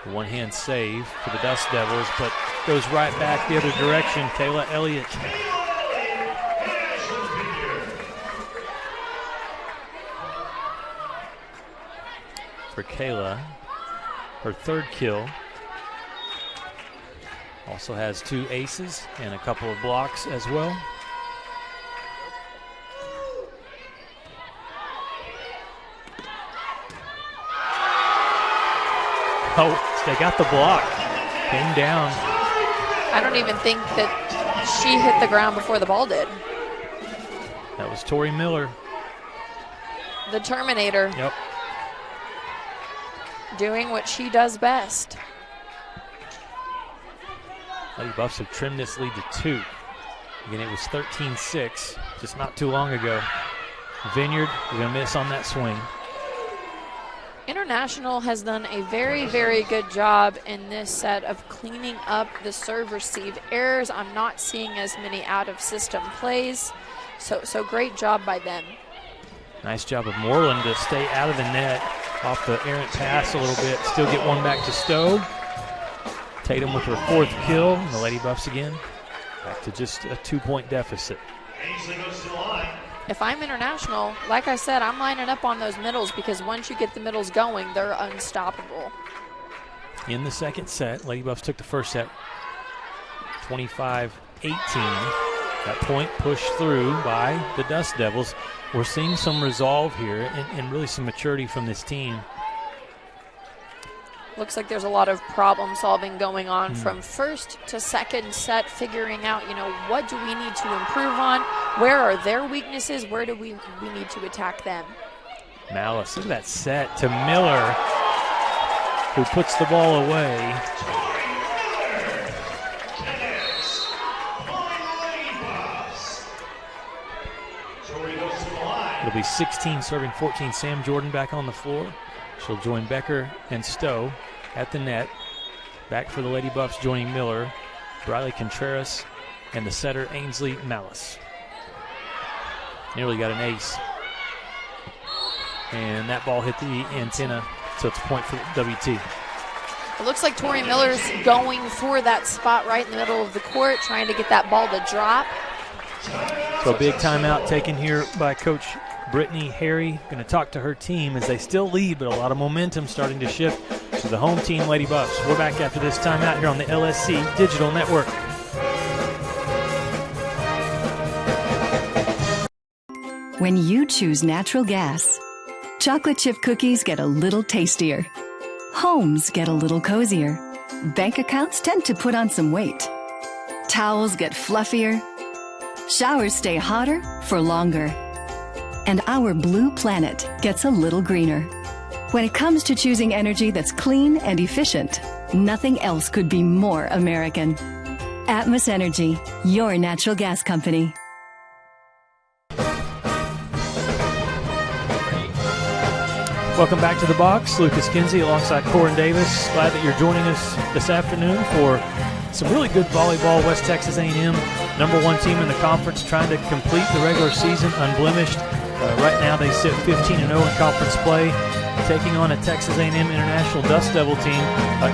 One-hand save for the Dust Devils, but goes right back the other direction. Kayla Elliott. For Kayla, her 3rd kill. Also has 2 aces and a couple of blocks as well. Oh, they got the block. Came down.
I don't even think that she hit the ground before the ball did.
That was Tori Miller.
The Terminator.
Yep.
Doing what she does best.
Lady Buffs have trimmed this lead to 2. Again, it was 13-6 just not too long ago. Vineyard, we're going to miss on that swing.
International has done a very, very good job in this set of cleaning up the serve-receive errors. I'm not seeing as many out-of-system plays, so great job by them.
Nice job of Moreland to stay out of the net off the errant pass a little bit. Still get one back to Stowe. Tatum with her 4th kill. And the Lady Buffs again back to just a 2-point deficit.
If I'm international, like I said, I'm lining up on those middles because once you get the middles going, they're unstoppable.
In the second set, Lady Buffs took the first set 25-18. That point pushed through by the Dust Devils. We're seeing some resolve here and really some maturity from this team.
Looks like there's a lot of problem solving going on from first to second set, figuring out, what do we need to improve on? Where are their weaknesses? Where do we need to attack them?
Malice, look at that set to Miller, who puts the ball away. It'll be 16 serving 14. Sam Jordan back on the floor. She'll join Becker and Stowe at the net. Back for the Lady Buffs joining Miller, Briley Contreras, and the setter Ainsley Malice. Nearly got an ace. And that ball hit the antenna, so it's a point for WT.
It looks like Tori Miller's going for that spot right in the middle of the court, trying to get that ball to drop.
So a big timeout taken here by Coach Brittany Harry. Going to talk to her team as they still lead, but a lot of momentum starting to shift to the home team, Lady Buffs. We're back after this timeout here on the LSC Digital Network.
When you choose natural gas, chocolate chip cookies get a little tastier. Homes get a little cozier. Bank accounts tend to put on some weight. Towels get fluffier. Showers stay hotter for longer. And our blue planet gets a little greener. When it comes to choosing energy that's clean and efficient, nothing else could be more American. Atmos Energy, your natural gas company.
Welcome back to the box. Lucas Kinsey alongside Corin Davis. Glad that you're joining us this afternoon for some really good volleyball. West Texas A&M, #1 team in the conference, trying to complete the regular season unblemished. Right now they sit 15-0 in conference play, taking on a Texas A&M International Dust Devil team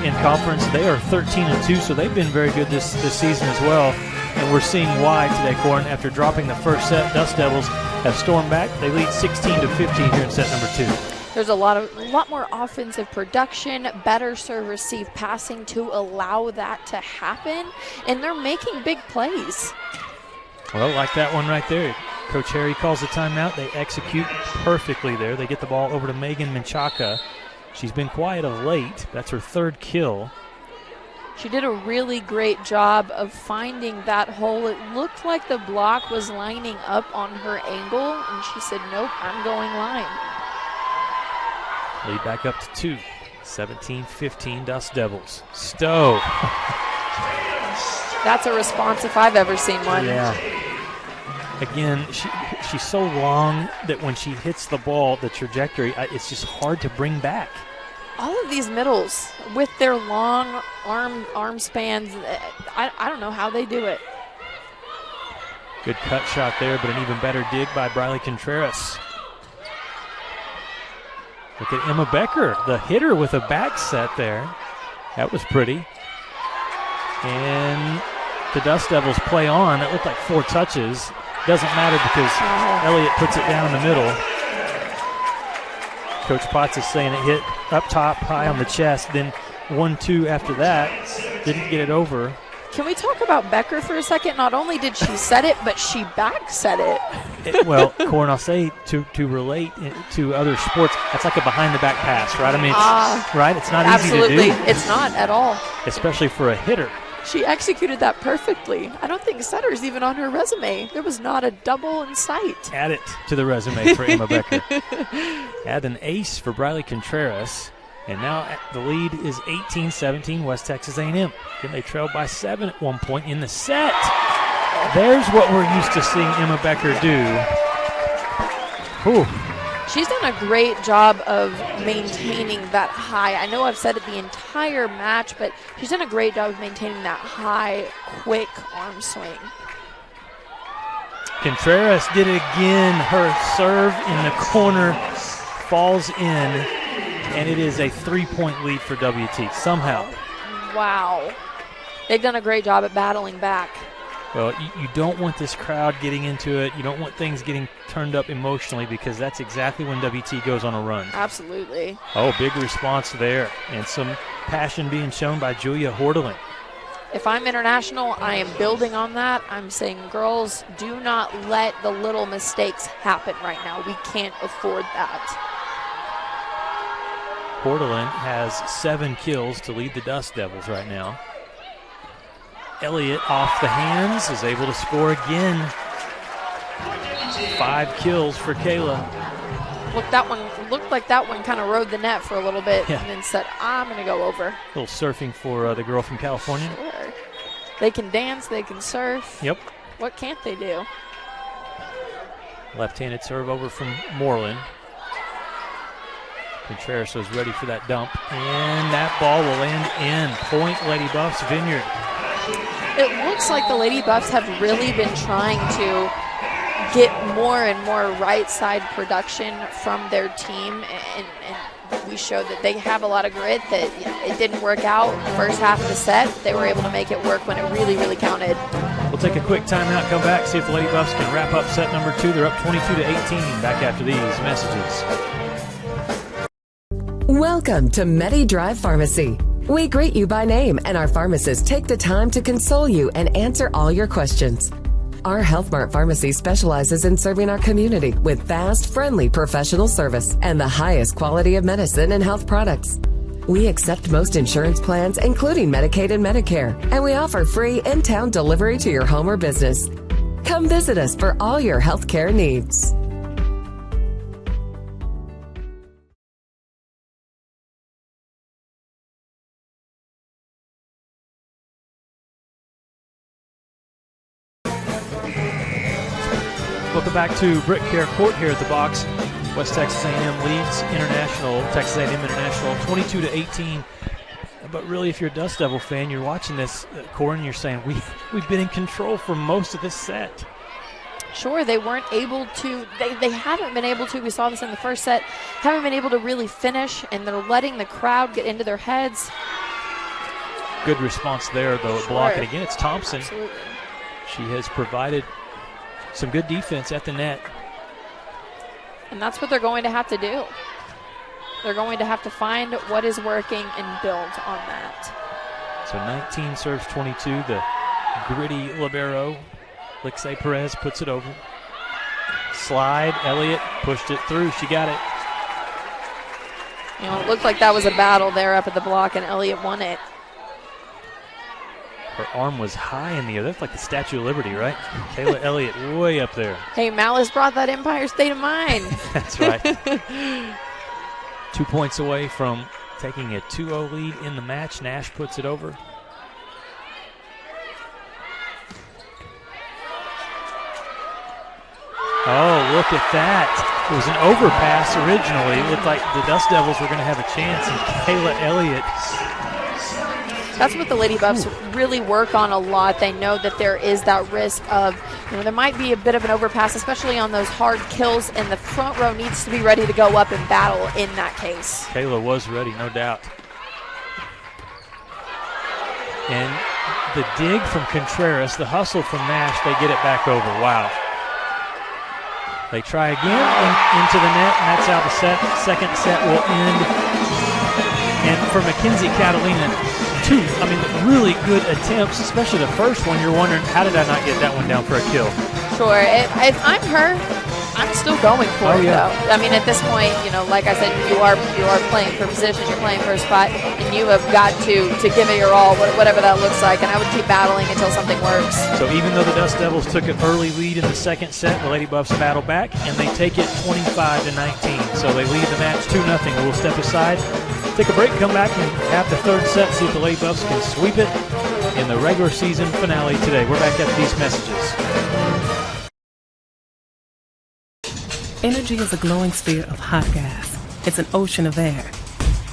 in conference. They are 13-2, so they've been very good this season as well. And we're seeing why today, Corin. After dropping the first set, Dust Devils have stormed back. They lead 16-15 here in set number 2.
There's a lot more offensive production, better serve-receive passing to allow that to happen, and they're making big plays.
Well, like that one right there. Coach Harry calls the timeout. They execute perfectly there. They get the ball over to Megan Menchaca. She's been quiet of late. That's her third kill.
She did a really great job of finding that hole. It looked like the block was lining up on her angle, and she said, nope, I'm going line.
Lead back up to 2. 17-15 Dust Devils. Stowe.
That's a response if I've ever seen one.
Yeah. Again, she's so long that when she hits the ball, the trajectory, it's just hard to bring back.
All of these middles with their long arm spans, I don't know how they do it.
Good cut shot there, but an even better dig by Briley Contreras. Look at Emma Becker, the hitter with a back set there. That was pretty. And the Dust Devils play on. It looked like 4 touches. Doesn't matter because Elliott puts it down in the middle. Coach Potts is saying it hit up top, high on the chest, then 1-2 after that. Didn't get it over.
Can we talk about Becker for a second? Not only did she set it, but she back set it.
Well, Corin, I'll say to relate to other sports, that's like a behind-the-back pass, right? I mean, right? It's not easy to do.
Absolutely. It's not at all.
Especially for a hitter.
She executed that perfectly. I don't think setter's even on her resume. There was not a double in sight.
Add it to the resume for Emma Becker. Add an ace for Briley Contreras. And now the lead is 18-17 West Texas A&M. Then they trailed by 7 at one point in the set. There's what we're used to seeing Emma Becker do. Whew.
She's done a great job of maintaining that high. I know I've said it the entire match, but she's done a great job of maintaining that high, quick arm swing.
Contreras did it again. Her serve in the corner falls in. And it is a 3-point lead for WT, somehow.
Wow. They've done a great job at battling back.
Well, you don't want this crowd getting into it. You don't want things getting turned up emotionally because that's exactly when WT goes on a run.
Absolutely.
Oh, big response there. And some passion being shown by Julia Hordeling.
If I'm international, I am building on that. I'm saying, girls, do not let the little mistakes happen right now. We can't afford that.
Hordeling has 7 kills to lead the Dust Devils right now. Elliott off the hands is able to score again. 5 kills for Kayla.
Looked like that one kind of rode the net for a little bit,
yeah,
and then said, I'm going to go over.
A little surfing for the girl from California.
Sure. They can dance, they can surf.
Yep.
What can't they do?
Left-handed serve over from Moreland. Contreras was ready for that dump, and that ball will end in point Lady Buffs Vineyard.
It looks like the Lady Buffs have really been trying to get more and more right side production from their team, and we showed that they have a lot of grit, that it didn't work out first half of the set. They were able to make it work when it really, really counted.
We'll take a quick timeout, come back, see if the Lady Buffs can wrap up set number 2. They're up 22-18. Back after these messages.
Welcome to Medi Drive Pharmacy. We greet you by name, and our pharmacists take the time to console you and answer all your questions. Our Health Mart Pharmacy specializes in serving our community with fast, friendly professional service and the highest quality of medicine and health products. We accept most insurance plans, including Medicaid and Medicare, and we offer free in-town delivery to your home or business. Come visit us for all your health care needs.
Welcome back to Brick Care Court here at the box. West Texas A&M leads Texas A&M International 22-18. But really, if you're a Dust Devil fan, you're watching this, Corin, you're saying we've been in control for most of this set.
Sure, they weren't able to, they haven't been able to, we saw this in the first set, haven't been able to really finish, and they're letting the crowd get into their heads.
Good response there, though, at blocking. Again, it's Thompson.
Absolutely.
She has provided some good defense at the net.
And that's what they're going to have to do. They're going to have to find what is working and build on that.
So 19 serves 22. The gritty libero, Lixay Perez, puts it over. Slide, Elliott pushed it through. She got it.
You know, it looked like that was a battle there up at the block, and Elliott won it.
Her arm was high in the air. That's like the Statue of Liberty, right? Kayla Elliott way up there.
Hey, Malice brought that Empire State of Mind.
That's right. 2 points away from taking a 2-0 lead in the match. Nash puts it over. Oh, look at that. It was an overpass originally. It looked like the Dust Devils were going to have a chance, and Kayla Elliott.
That's what the Lady Buffs really work on a lot. They know that there is that risk of, there might be a bit of an overpass, especially on those hard kills, and the front row needs to be ready to go up and battle in that case.
Kayla was ready, no doubt. And the dig from Contreras, the hustle from Nash, they get it back over. Wow. They try again into the net, and that's how the second set will end. And for Mackenzie Catalina, two, really good attempts, especially the first one. You're wondering, how did I not get that one down for a kill?
Sure. If I'm her, I'm still going for it, though. At this point, like I said, you are playing for position, you're playing for a spot, and you have got to give it your all, whatever that looks like, and I would keep battling until something works. So
even though the Dust Devils took an early lead in the second set, the Lady Buffs battle back, and they take it 25-19. So they lead the match 2-0. We'll step aside, take a break, come back, and have the third set, see if the Lady Buffs can sweep it in the regular season finale today. We're back after these messages.
Energy is a glowing sphere of hot gas. It's an ocean of air.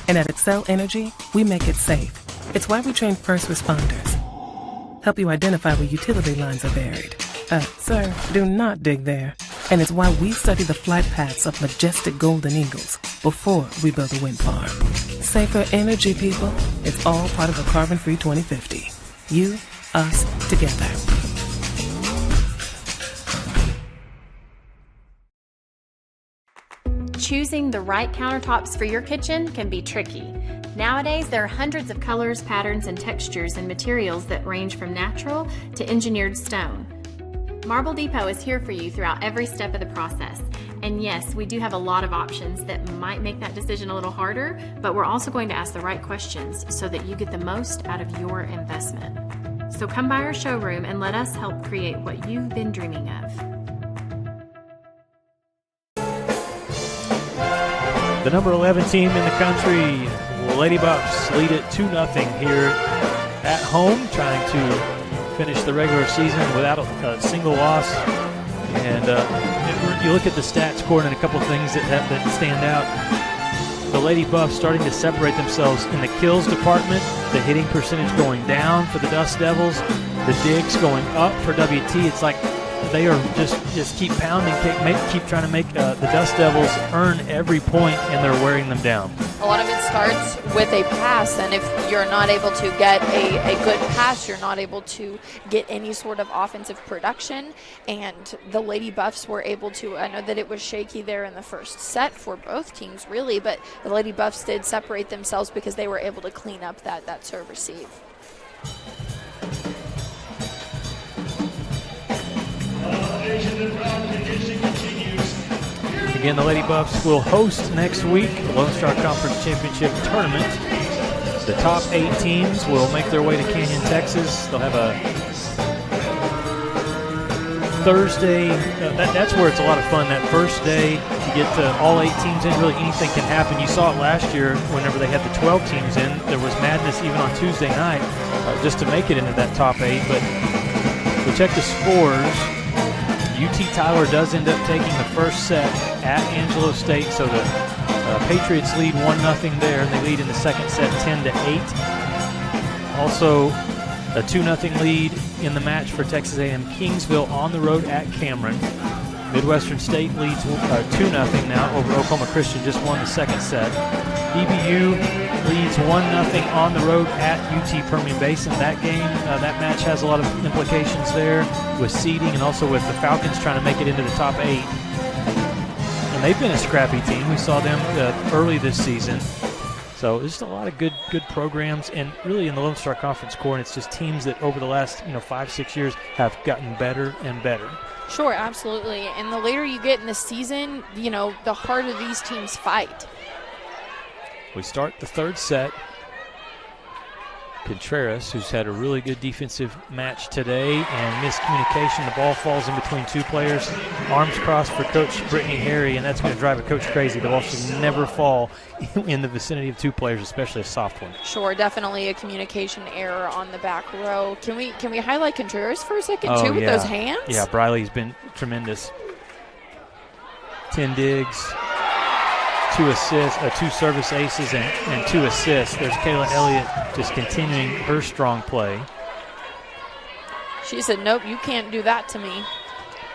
And at Excel Energy, we make it safe. It's why we train first responders. Help you identify where utility lines are buried. Sir, do not dig there. And it's why we study the flight paths of majestic golden eagles before we build a wind farm. Safer energy, people. It's all part of a carbon-free 2050. You, us, together.
Choosing the right countertops for your kitchen can be tricky. Nowadays, there are hundreds of colors, patterns, and textures and materials that range from natural to engineered stone. Marble Depot is here for you throughout every step of the process. And yes, we do have a lot of options that might make that decision a little harder, but we're also going to ask the right questions so that you get the most out of your investment. So come by our showroom and let us help create what you've been dreaming of.
The number 11 team in the country, Lady Buffs, lead it 2-0 here at home, trying to finish the regular season without a single loss. And you look at the stats, Gordon, and a couple things that stand out. The Lady Buffs starting to separate themselves in the kills department, the hitting percentage going down for the Dust Devils, the digs going up for WT. It's like they are just keep pounding, keep trying to make the Dust Devils earn every point, and they're wearing them down.
A lot of it starts with a pass, and if you're not able to get a good pass, you're not able to get any sort of offensive production. And the Lady Buffs were able to, I know that it was shaky there in the first set for both teams, really, but the Lady Buffs did separate themselves because they were able to clean up that serve receive.
Again, the Lady Buffs will host next week the Lone Star Conference Championship Tournament. The top 8 teams will make their way to Canyon, Texas. They'll have a Thursday. That's where it's a lot of fun. That first day, you get all 8 teams in. Really, anything can happen. You saw it last year whenever they had the 12 teams in. There was madness even on Tuesday night just to make it into that top 8. But we check the scores. UT Tyler does end up taking the first set at Angelo State, so the Patriots lead 1-0 there, and they lead in the second set 10-8. Also, a 2-0 lead in the match for Texas A&M Kingsville on the road at Cameron. Midwestern State leads 2-0 now over Oklahoma Christian, just won the second set. EBU leads 1-0 on the road at UT Permian Basin. That game, that match has a lot of implications there with seeding and also with the Falcons trying to make it into the top 8. And they've been a scrappy team. We saw them early this season. So there's a lot of good programs, and really in the Lone Star Conference core, and it's just teams that over the last 5-6 years have gotten better and better.
Sure, absolutely. And the later you get in the season, the harder these teams fight.
We start the third set. Contreras, who's had a really good defensive match today, and miscommunication. The ball falls in between 2 players. Arms crossed for Coach Brittany Harry, and that's going to drive a coach crazy. The ball should never fall in the vicinity of 2 players, especially a soft one.
Sure, definitely a communication error on the back row. Can we highlight Contreras for a second, too, with those hands?
Yeah, Briley's been tremendous. 10 digs. 2 assists, 2 service aces, and 2 assists. There's Kayla Elliott just continuing her strong play.
She said, nope, you can't do that to me.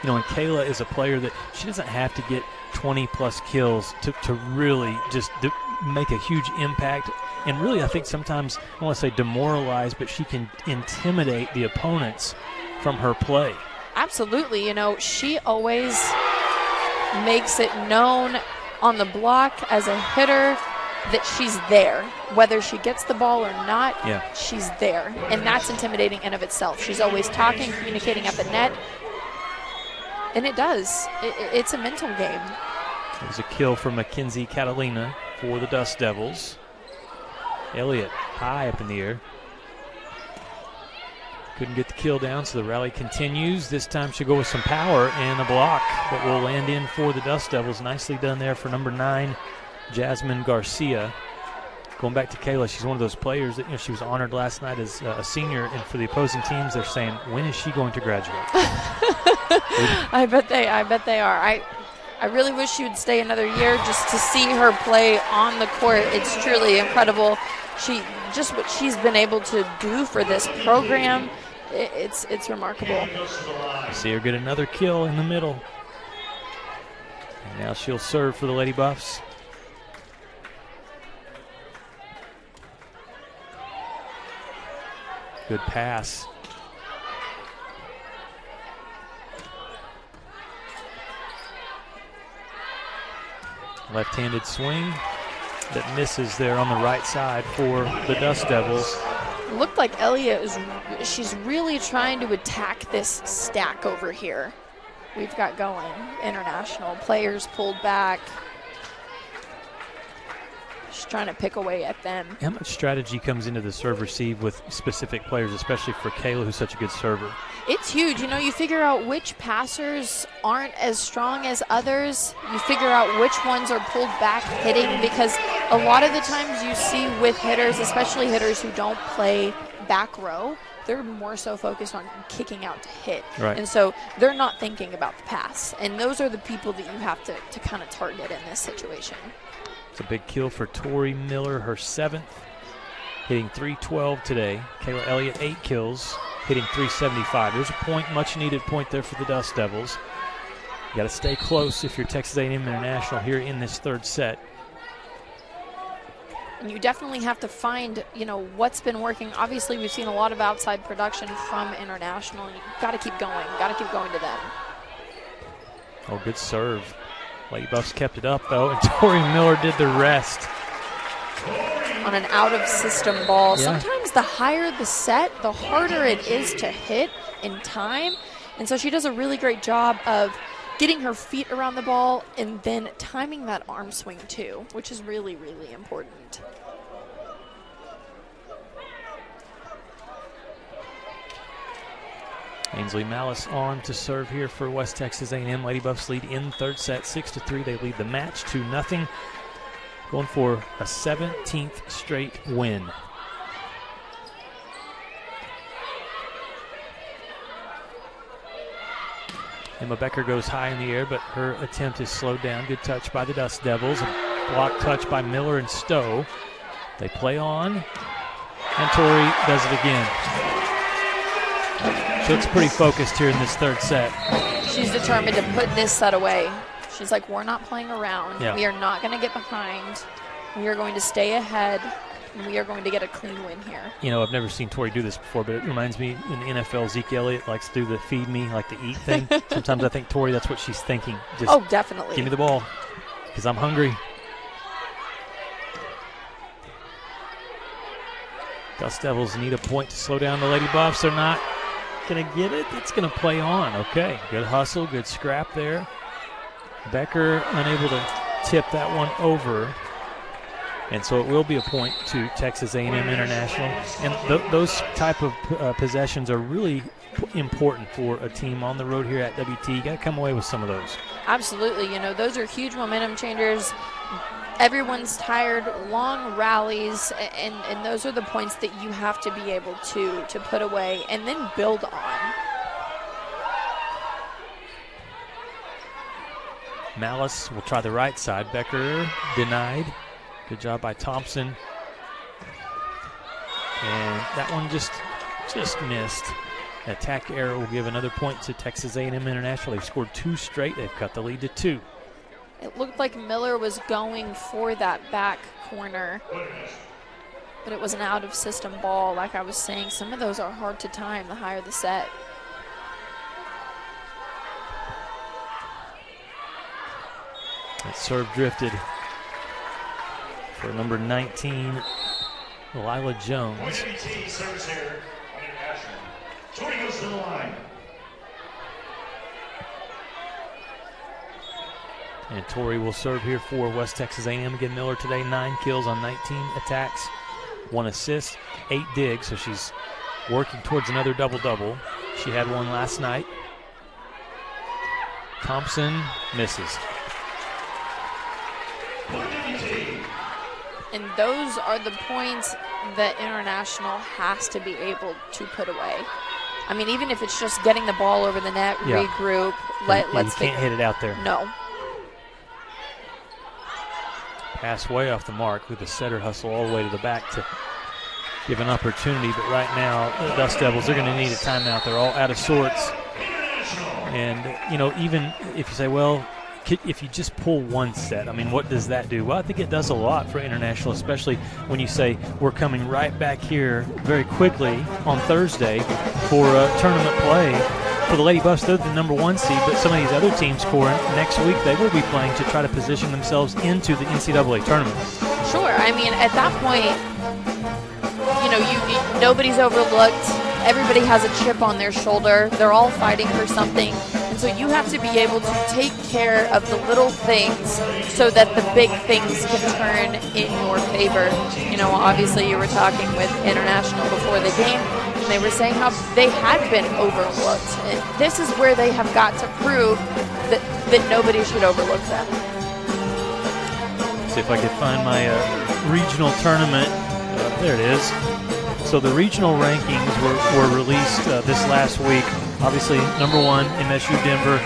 And Kayla is a player that she doesn't have to get 20-plus kills to really just make a huge impact. And really, I think sometimes, I don't want to say demoralize, but she can intimidate the opponents from her play.
Absolutely. She always makes it known on the block as a hitter that she's there. Whether she gets the ball or not, she's there. And that's intimidating in of itself. She's always talking, communicating at the net. And it does. It's a mental game.
There's a kill from Mackenzie Catalina for the Dust Devils. Elliott high up in the air. Couldn't get the kill down, so the rally continues. This time she'll go with some power and a block that will land in for the Dust Devils. Nicely done there for number 9, Jasmine Garcia. Going back to Kayla, she's one of those players that she was honored last night as a senior, and for the opposing teams, they're saying, when is she going to graduate?
I bet they are. I really wish she would stay another year just to see her play on the court. It's truly incredible. Just what she's been able to do for this program, it's remarkable.
See her get another kill in the middle. And now she'll serve for the Lady Buffs. Good pass. Left-handed swing that misses there on the right side for the Dust Devils.
It looked like Elliott she's really trying to attack this stack over here we've got going. International players pulled back. She's trying to pick away at them.
How much strategy comes into the serve receive with specific players, especially for Kayla, who's such a good server?
It's huge. You figure out which passers aren't as strong as others. You figure out which ones are pulled back hitting, because a lot of the times you see with hitters, especially hitters who don't play back row, they're more so focused on kicking out to hit.
Right.
And so they're not thinking about the pass. And those are the people that you have to kind of target in this situation.
It's a big kill for Tori Miller, her 7th, hitting .312 today. Kayla Elliott, 8 kills, hitting .375. There's a point, much needed point there for the Dust Devils. You got to stay close if you're Texas A&M International here in this third set.
And you definitely have to find, what's been working. Obviously, we've seen a lot of outside production from International, and you've got to keep going. Got to keep going to them.
Oh, good serve. Lady Buffs kept it up, though, and Tori Miller did the rest.
On an out-of-system ball.
Yeah.
Sometimes the higher the set, the harder it is to hit in time. And so she does a really great job of getting her feet around the ball and then timing that arm swing, too, which is really, really important.
Ainsley Malice on to serve here for West Texas A&M. Lady Buffs lead in third set, 6-3. They lead the match 2-0. Going for a 17th straight win. Emma Becker goes high in the air, but her attempt is slowed down. Good touch by the Dust Devils. A block touch by Miller and Stowe. They play on, and Tori does it again. She looks pretty focused here in this third set.
She's determined to put this set away. She's like, we're not playing around.
Yeah.
We are not going to get behind. We are going to stay ahead, and we are going to get a clean win here.
I've never seen Tori do this before, but it reminds me in the NFL, Zeke Elliott likes to do the feed me, like the eat thing. Sometimes I think Tori, that's what she's thinking. Just
definitely.
Give me the ball because I'm hungry. Dust Devils need a point to slow down the Lady Buffs. They're not going to get it. It's going to play on. Okay, good hustle, good scrap there. Becker unable to tip that one over. And so it will be a point to Texas A&M International. And those type of possessions are really important for a team on the road here at WT. You got to come away with some of those.
Absolutely. Those are huge momentum changers. Everyone's tired, long rallies, and those are the points that you have to be able to put away and then build on.
Malice will try the right side. Becker denied. Good job by Thompson. And that one just missed. Attack error will give another point to Texas A&M International. They've scored 2 straight. They've cut the lead to 2.
It looked like Miller was going for that back corner, but it was an out-of-system ball. Like I was saying, some of those are hard to time the higher the set.
That serve drifted for number 19, Lila Jones.
Tori goes to the line.
And Tori will serve here for West Texas A&M. Again, Miller today, 9 kills on 19 attacks, 1 assist, 8 digs. So she's working towards another double-double. She had one last night. Thompson misses.
And those are the points that International has to be able to put away. I mean, even if it's just getting the ball over the net, regroup, let's
you can't hit it out there.
No.
Pass way off the mark with the setter hustle all the way to the back to give an opportunity. But right now, the Dust Devils, they're going to need a timeout. They're all out of sorts. And, even if you say, well, if you just pull one set, I mean, what does that do? Well, I think it does a lot for International, especially when you say we're coming right back here very quickly on Thursday for tournament play. For the Lady Buffs, they're the number 1 seed, but some of these other teams scoring next week, they will be playing to try to position themselves into the NCAA tournament.
Sure. I mean, at that point, nobody's overlooked. Everybody has a chip on their shoulder. They're all fighting for something. And so you have to be able to take care of the little things so that the big things can turn in your favor. Obviously you were talking with International before the game, and they were saying how they had been overlooked. And this is where they have got to prove that nobody should overlook them.
See if I could find my regional tournament. There it is. So the regional rankings were released this last week. Obviously, number 1, MSU Denver,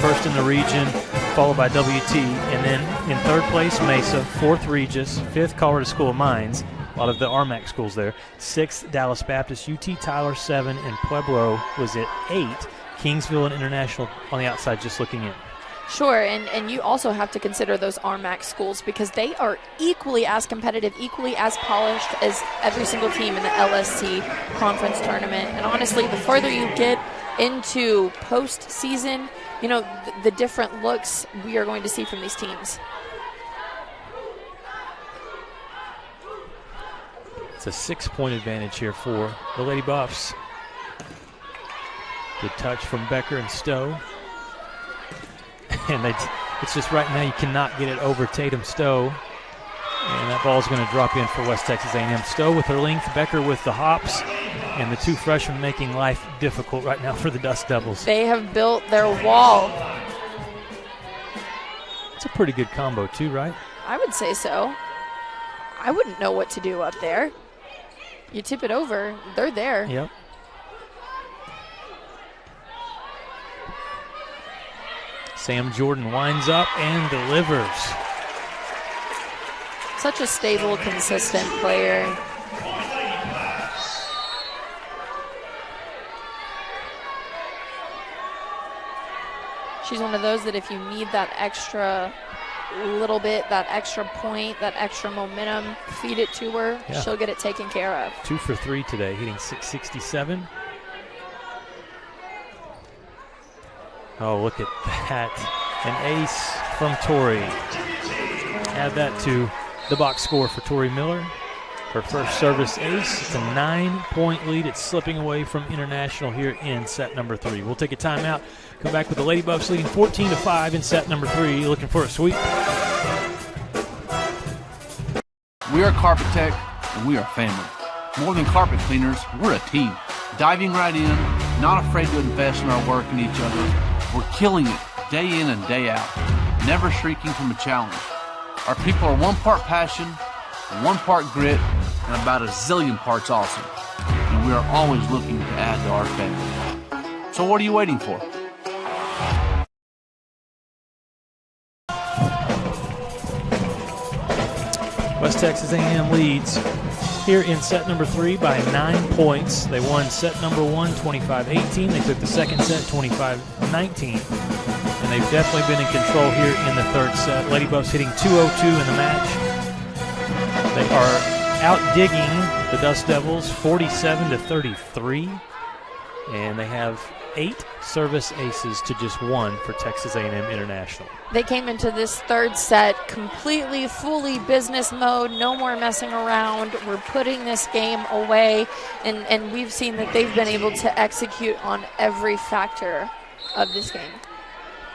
first in the region, followed by WT. And then in third place, Mesa, fourth, Regis, fifth, Colorado School of Mines, a lot of the RMAC schools there, sixth, Dallas Baptist, UT Tyler 7, and Pueblo was at 8. Kingsville and International on the outside just looking in.
Sure, and you also have to consider those RMAC schools because they are equally as competitive, equally as polished as every single team in the LSC conference tournament. And honestly, the further you get into postseason, you know, the different looks we are going to see from these teams.
It's a 6-point advantage here for the Lady Buffs. Good touch from Becker and Stowe. And it's just right now you cannot get it over Tatum Stowe. And that ball is going to drop in for West Texas A&M. Stowe with her length, Becker with the hops, and the two freshmen making life difficult right now for the Dust Devils.
They have built their wall.
It's a pretty good combo too, right?
I would say so. I wouldn't know what to do up there. You tip it over, they're there.
Yep. Sam Jordan winds up and delivers.
Such a stable, consistent player. She's one of those that if you need that extra little bit, that extra point, that extra momentum, feed it to her, yeah. She'll get it taken care of.
2 for 3 today, hitting 667. Oh, look at that. An ace from Tori. Add that to the box score for Tori Miller. Her first service ace. It's a 9-point lead. It's slipping away from International here in set number 3. We'll take a timeout. Come back with the Lady Buffs leading 14-5 in set number 3. Looking for a sweep.
We are Carpet Tech, and we are family. More than carpet cleaners, we're a team. Diving right in, not afraid to invest in our work and each other. We're killing it day in and day out, never shrinking from a challenge. Our people are 1 part passion, 1 part grit, and about a zillion parts awesome. And we are always looking to add to our family. So what are you waiting for?
West Texas A&M leads here in set number 3 by 9 points. They won set number 1, 25-18. They took the second set, 25-19. And they've definitely been in control here in the third set. Lady Buffs hitting 202 in the match. They are out-digging the Dust Devils 47-33. And they have 8 service aces to just 1 for Texas A&M International.
They came into this third set completely, fully business mode, no more messing around. We're putting this game away, and we've seen that they've been able to execute on every factor of this game.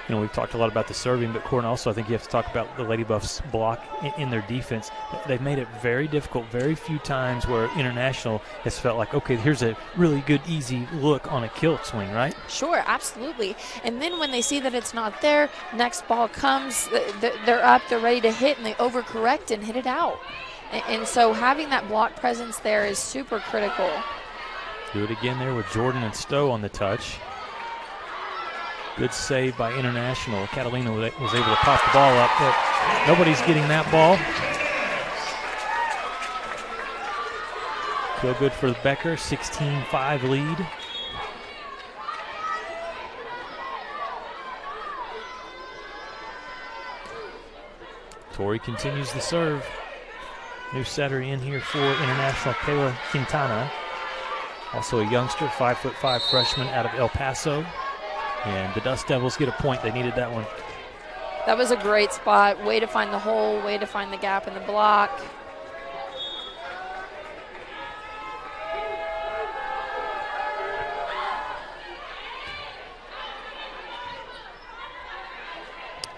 You know, we've talked a lot about the serving, but Corin, also I think you have to talk about the Lady Buffs block in their defense. They've made it very difficult, very few times where International has felt like, okay, here's a really good, easy look on a kill swing, right?
Sure, absolutely. And then when they see that it's not there, next ball comes, they're up, they're ready to hit, and they overcorrect and hit it out. And so having that block presence there is super critical.
Do it again there with Jordan and Stowe on the touch. Good save by International. Catalina was able to pop the ball up, but nobody's getting that ball. Feel good for Becker, 16-5 lead. Tori continues the serve. New setter in here for International, Kayla Quintana. Also a youngster, 5'5" freshman out of El Paso. And the Dust Devils get a point. They needed that one.
That was a great spot. Way to find the hole, way to find the gap in the block.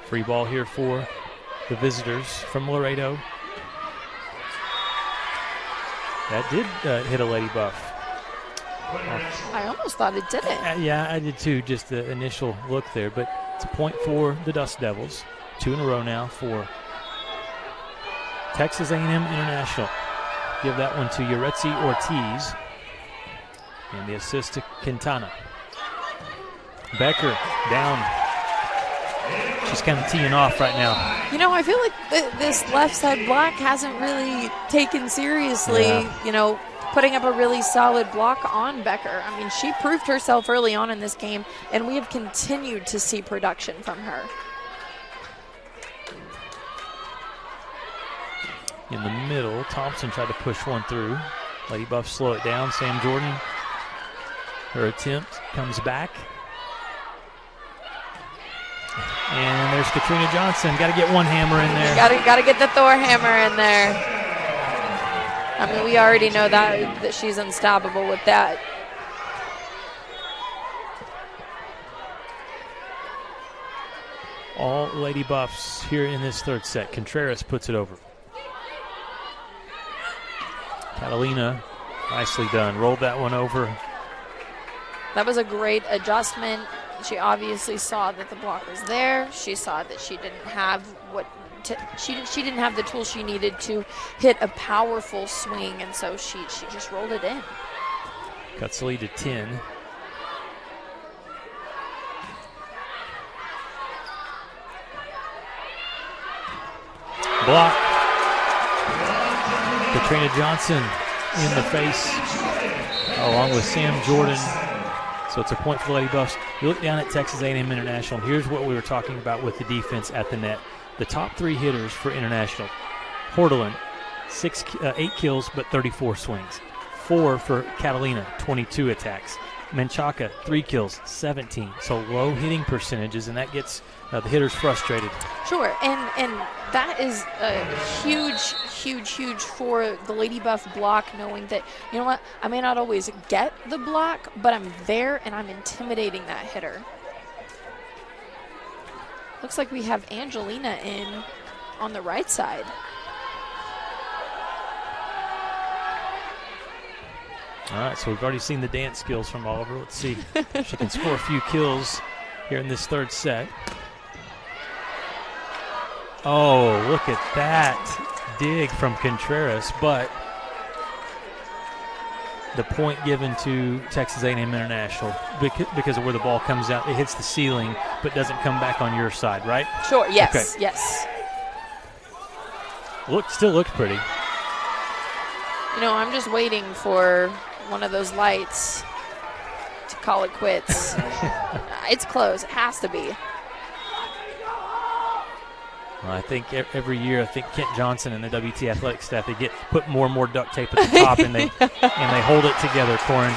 Free ball here for the visitors from Laredo. That did hit a Lady Buff.
I almost thought it didn't.
Yeah, I did too, just the initial look there. But it's a point for the Dust Devils. 2 in a row now for Texas A&M International. give that one to Yaretsi Ortiz. And the assist to Quintana. Becker down. She's kind of teeing off right now.
You know, I feel like this left side block hasn't really taken seriously, you know, putting up a really solid block on Becker. I mean, she proved herself early on in this game, and we have continued to see production from her.
In the middle, Thompson tried to push one through. Lady Buffs slow it down. Sam Jordan, her attempt comes back. And there's Katrina Johnson. Got to get one hammer in there.
Got to get the Thor hammer in there. I mean, we already know that she's unstoppable with that.
All Lady Buffs here in this third set. Contreras puts it over. Catalina, nicely done. Rolled that one over.
That was a great adjustment. She obviously saw that the block was there. She saw that she didn't have she didn't have the tools she needed to hit a powerful swing, and so she just rolled it in.
Cuts the lead to 10. Block. Katrina Johnson in the face, along with Sam Jordan. So it's a point for the Lady Buffs. You look down at Texas A&M International, and here's what we were talking about with the defense at the net. The top three hitters for International: Hortolin, 8 kills but 34 swings. 4 for Catalina, 22 attacks. Menchaca, 3 kills, 17. So low hitting percentages, and that gets the hitters frustrated.
Sure, and that is huge for the Lady Buff block, knowing that, you know what, I may not always get the block, but I'm there and I'm intimidating that hitter. Looks like we have Angelina in on the right side.
All right, so we've already seen the dance skills from Oliver. Let's see if she can score a few kills here in this third set. Oh, look at that dig from Contreras, but the point given to Texas A&M International because of where the ball comes out. It hits the ceiling, but doesn't come back on your side, right?
Sure, yes,
okay.
Yes.
Still looks pretty.
You know, I'm just waiting for one of those lights to call it quits. It's close. It has to be.
Well, I think every year, I think Kent Johnson and the WT Athletics staff, they put more and more duct tape at the top, and they hold it together, Corin,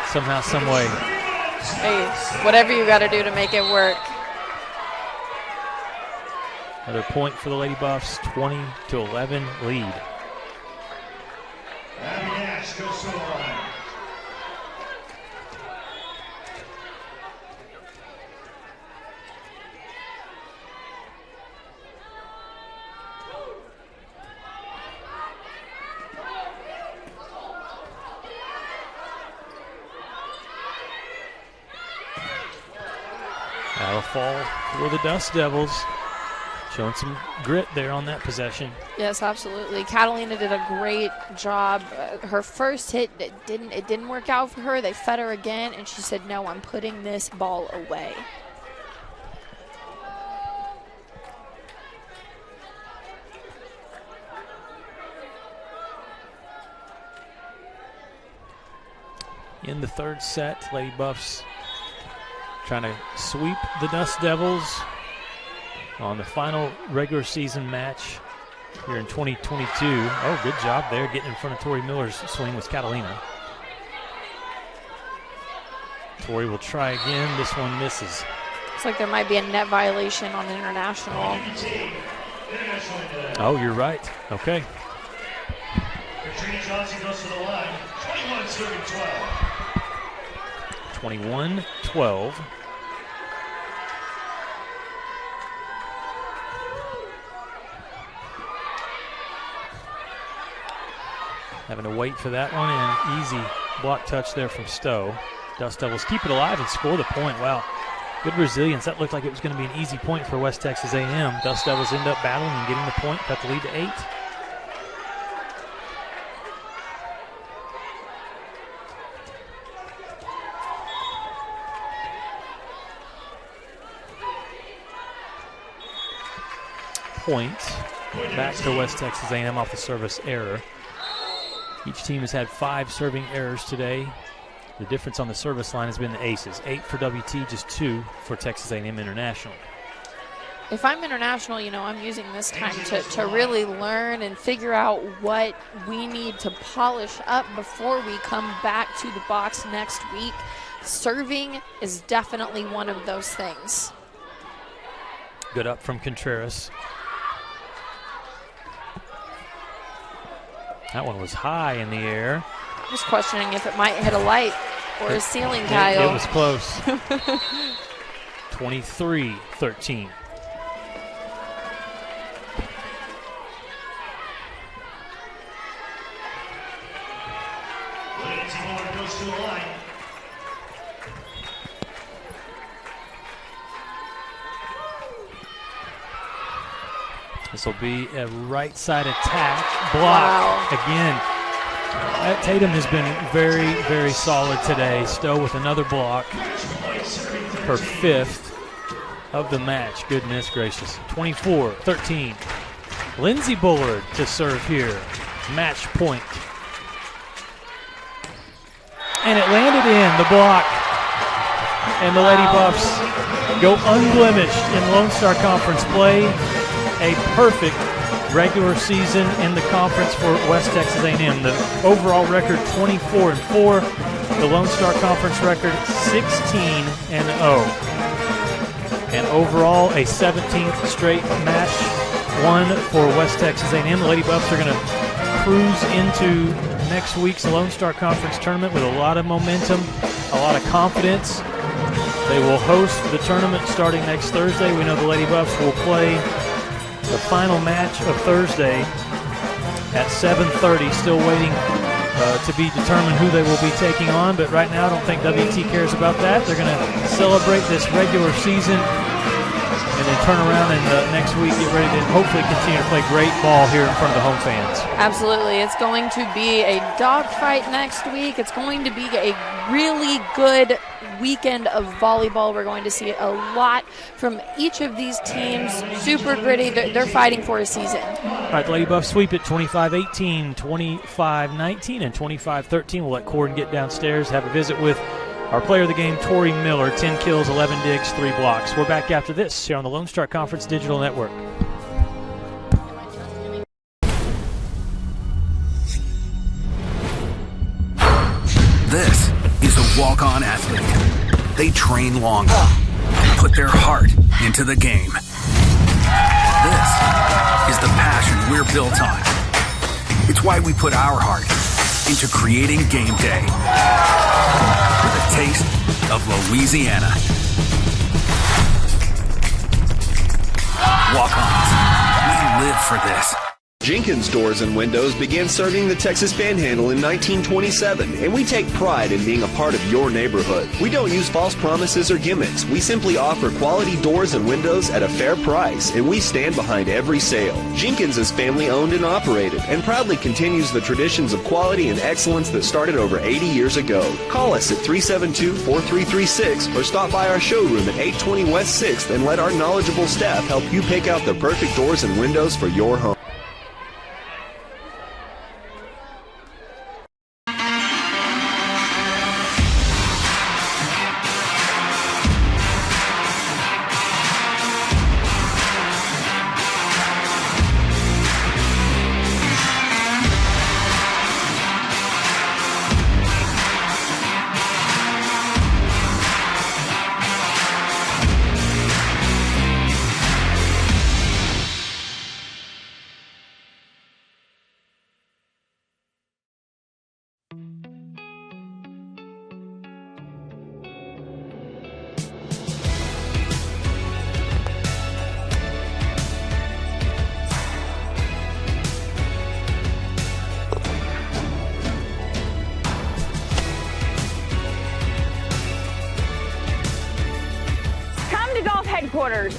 somehow, some way.
Hey, whatever you got to do to make it work.
Another point for the Lady Buffs, 20-11 lead.
Abby Nash goes to the line.
That'll fall for the Dustdevils. Showing some grit there on that possession.
Yes, absolutely. Catalina did a great job. Her first hit, it didn't work out for her. They fed her again, and she said, no, I'm putting this ball away.
In the third set, Lady Buffs trying to sweep the Dustdevils on the final regular season match here in 2022. Oh, good job there getting in front of Tori Miller's swing with Catalina. Tori will try again. This one misses.
Looks like there might be a net violation on International.
Oh, you're right. Okay.
Katrina Johnson goes to the line. 21-12.
21-12. Having to wait for that one, and easy block touch there from Stowe. Dustdevils keep it alive and score the point. Wow, good resilience. That looked like it was going to be an easy point for West Texas A&M. Dustdevils end up battling and getting the point, cut the lead to 8. point back to West Texas A&M off the service error. Each team has had 5 serving errors today. The difference on the service line has been the aces. 8 for WT, just 2 for Texas A&M International.
If I'm International, I'm using this time to really learn and figure out what we need to polish up before we come back to the box next week. Serving is definitely one of those things.
Good up from Contreras. That one was high in the air.
I was questioning if it might hit a light or a ceiling tile.
It was close. 23-13.
Goes to the line.
This will be a right side attack. Block again. Tatum has been very, very solid today. Stowe with another block. Her 5th of the match. Goodness gracious. 24-13. Lindsey Bullard to serve here. Match point. And it landed in the block. And the Lady Buffs go unblemished in Lone Star Conference play. A perfect regular season in the conference for West Texas A&M. The overall record 24-4. The Lone Star Conference record 16-0. And overall a 17th straight match won for West Texas A&M. The Lady Buffs are going to cruise into next week's Lone Star Conference tournament with a lot of momentum, a lot of confidence. They will host the tournament starting next Thursday. We know the Lady Buffs will play the final match of Thursday at 7:30. Still waiting to be determined who they will be taking on, but right now I don't think WT cares about that. They're going to celebrate this regular season and then turn around and next week get ready to hopefully continue to play great ball here in front of the home fans.
Absolutely. It's going to be a dogfight next week. It's going to be a really good weekend of volleyball. We're going to see a lot from each of these teams. Super gritty. They're fighting for a season.
All right, the Lady Buffs sweep it 25-18, 25-19, and 25-13. We'll let Corden get downstairs, have a visit with our player of the game, Tori Miller. 10 kills, 11 digs, 3 blocks. We're back after this here on the Lone Star Conference Digital Network.
This is a walk-on athlete. They train longer, put their heart into the game. This is the passion we're built on. It's why we put our heart into creating game day with a taste of Louisiana. Walk-ons, we live for this.
Jenkins Doors and Windows began serving the Texas Panhandle in 1927, and we take pride in being a part of your neighborhood. We don't use false promises or gimmicks. We simply offer quality doors and windows at a fair price, and we stand behind every sale. Jenkins is family owned and operated, and proudly continues the traditions of quality and excellence that started over 80 years ago. Call us at 372-4336 or stop by our showroom at 820 West 6th and let our knowledgeable staff help you pick out the perfect doors and windows for your home.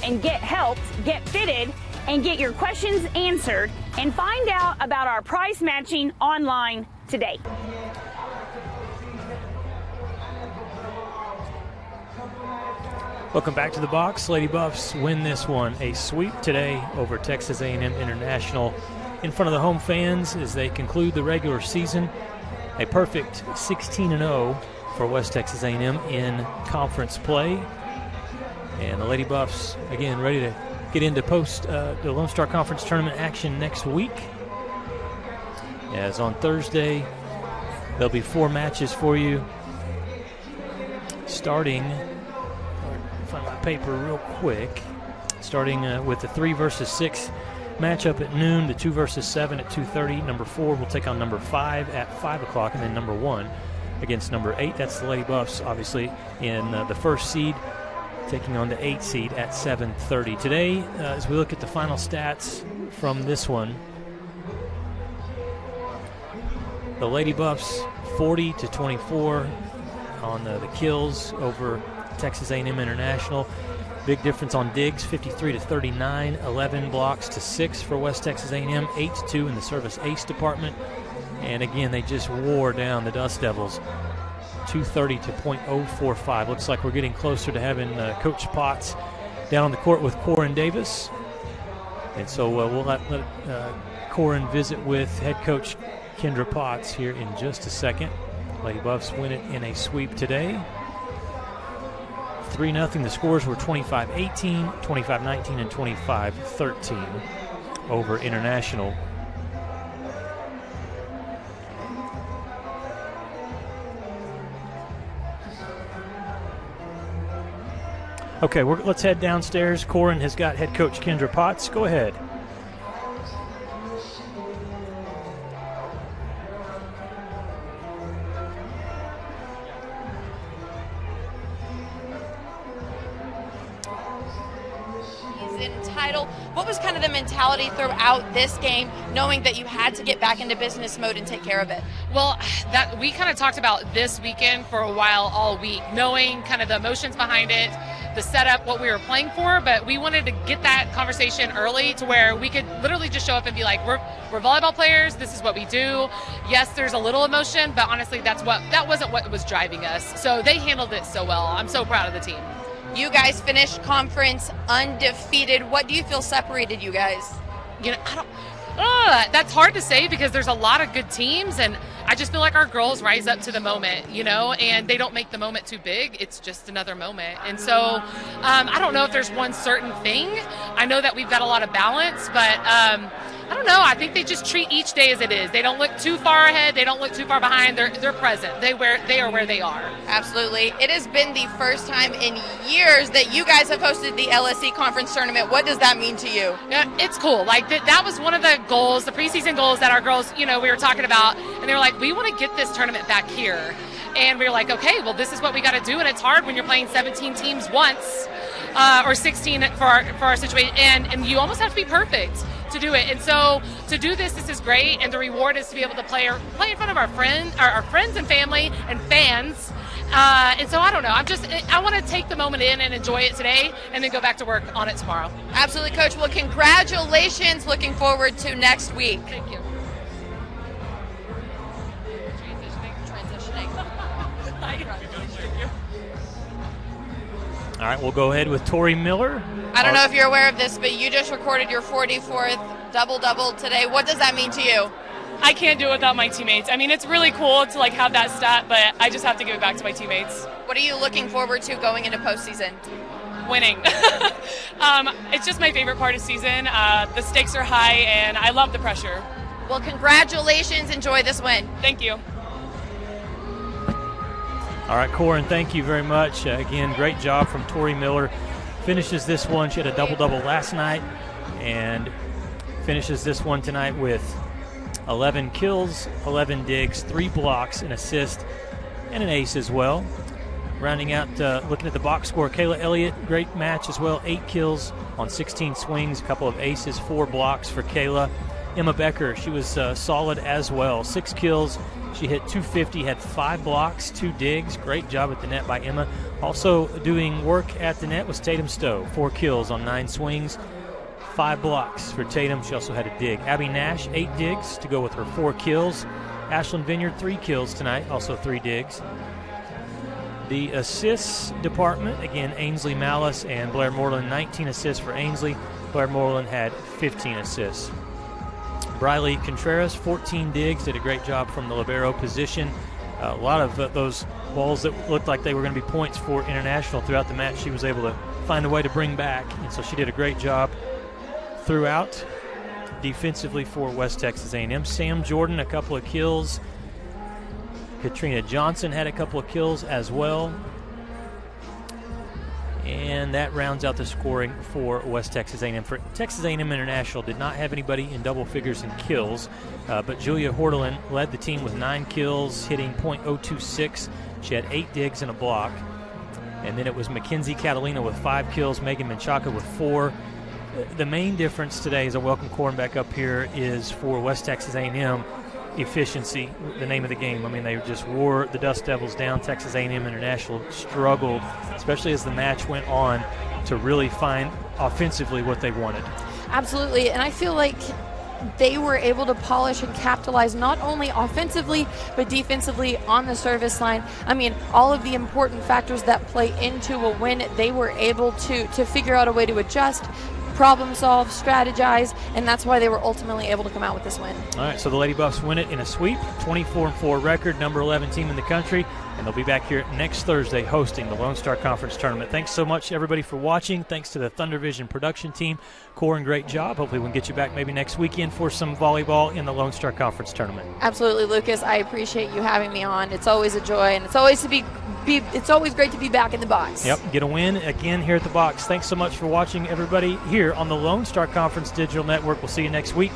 And get helped, get fitted, and get your questions answered, and find out about our price matching online today.
Welcome back to the box. Lady Buffs win this one. A sweep today over Texas A&M International in front of the home fans as they conclude the regular season. A perfect 16-0 for West Texas A&M in conference play. And the Lady Buffs, again, ready to get into the Lone Star Conference tournament action next week. As on Thursday, there'll be 4 matches for you. Starting, find my paper real quick. Starting with the 3 versus 6 matchup at noon, the 2 versus 7 at 2:30. Number 4 will take on number 5 at 5 o'clock, and then number 1 against number 8. That's the Lady Buffs, obviously, in the first seed, taking on the 8 seed at 7:30. Today, as we look at the final stats from this one, the Lady Buffs 40-24 on the kills over Texas A&M International. Big difference on digs, 53-39, 11 blocks to 6 for West Texas A&M, 8-2 in the service ace department. And again, they just wore down the Dustdevils, 230 to .045. Looks like we're getting closer to having Coach Potts down on the court with Corin Davis. And so we'll let Corin visit with head coach Kendra Potts here in just a second. Lady Buffs win it in a sweep today. 3-0. The scores were 25-18, 25-19, and 25-13 over International. Okay, let's head downstairs. Corin has got head coach Kendra Potts. Go ahead.
What was kind of the mentality throughout this game, knowing that you had to get back into business mode and take care of it?
Well, that we kind of talked about this weekend for a while, all week, knowing kind of the emotions behind it, the setup, what we were playing for, but we wanted to get that conversation early to where we could literally just show up and be like, we're volleyball players, this is what we do. Yes, there's a little emotion, but honestly, that wasn't what was driving us. So they handled it so well. I'm so proud of the team.
You guys finished conference undefeated. What do you feel separated you guys?
You know, that's hard to say because there's a lot of good teams, and I just feel like our girls rise up to the moment, you know, and they don't make the moment too big. It's just another moment. And so I don't know if there's one certain thing. I know that we've got a lot of balance, but I don't know. I think they just treat each day as it is. They don't look too far ahead. They don't look too far behind. They're present. They are where they are.
Absolutely. It has been the first time in years that you guys have hosted the LSC conference tournament. What does that mean to you?
Yeah, it's cool. Like that was one of the goals, the preseason goals that our girls, you know, we were talking about, and they were like, we want to get this tournament back here. And we were like, okay, well, this is what we got to do, and it's hard when you're playing 17 teams once, or 16 for our situation, and you almost have to be perfect to do it. And so to do this is great, and the reward is to be able to play in front of our friends and family and fans. And so I don't know. I want to take the moment in and enjoy it today, and then go back to work on it tomorrow.
Absolutely, Coach. Well, congratulations. Looking forward to next week.
Thank you.
All right, we'll go ahead with Tori Miller.
I don't know if you're aware of this, but you just recorded your 44th double-double today. What does that mean to you?
I can't do it without my teammates. I mean, it's really cool to have that stat, but I just have to give it back to my teammates.
What are you looking forward to going into postseason?
Winning. It's just my favorite part of season. The stakes are high, and I love the pressure.
Well, congratulations. Enjoy this win.
Thank you.
All right, Corin, thank you very much. Again, great job from Tori Miller. Finishes this one. She had a double-double last night and finishes this one tonight with 11 kills, 11 digs, 3 blocks, an assist, and an ace as well. Rounding out, looking at the box score, Kayla Elliott, great match as well. 8 kills on 16 swings, a couple of aces, 4 blocks for Kayla. Emma Becker, she was solid as well. 6 kills. She hit .250, had 5 blocks, 2 digs. Great job at the net by Emma. Also doing work at the net was Tatum Stowe. 4 kills on 9 swings, 5 blocks for Tatum. She also had a dig. Abby Nash, 8 digs to go with her 4 kills. Ashlyn Vineyard, 3 kills tonight, also 3 digs. The assists department, again, Ainsley Malice and Blair Moreland, 19 assists for Ainsley. Blair Moreland had 15 assists. Briley Contreras, 14 digs, did a great job from the libero position. A lot of those balls that looked like they were going to be points for International throughout the match, she was able to find a way to bring back, and so she did a great job throughout. Defensively for West Texas A&M, Sam Jordan, a couple of kills. Katrina Johnson had a couple of kills as well. And that rounds out the scoring for West Texas A&M. For Texas A&M International did not have anybody in double figures in kills, but Julia Hordelin led the team with 9 kills, hitting .026. She had 8 digs and a block. And then it was Mackenzie Catalina with 5 kills, Megan Menchaca with 4. The main difference today, as I welcome Corin back up here, is for West Texas A&M efficiency, the name of the game. I mean, they just wore the Dustdevils down. Texas A&M International struggled, especially as the match went on, to really find offensively what they wanted.
Absolutely, and I feel like they were able to polish and capitalize not only offensively but defensively on the service line. I mean, all of the important factors that play into a win, they were able to figure out a way to adjust, problem solve, strategize, and that's why they were ultimately able to come out with this win.
All right, so the Lady Buffs win it in a sweep, 24-4 record, number 11 team in the country, and they'll be back here next Thursday hosting the Lone Star Conference Tournament. Thanks so much, everybody, for watching. Thanks to the Thunder Vision production team. Corin, great job. Hopefully we can get you back maybe next weekend for some volleyball in the Lone Star Conference Tournament.
Absolutely, Lucas. I appreciate you having me on. It's always a joy, and it's always great to be back in the box.
Yep, get a win again here at the box. Thanks so much for watching, everybody, here on the Lone Star Conference Digital Network. We'll see you next week.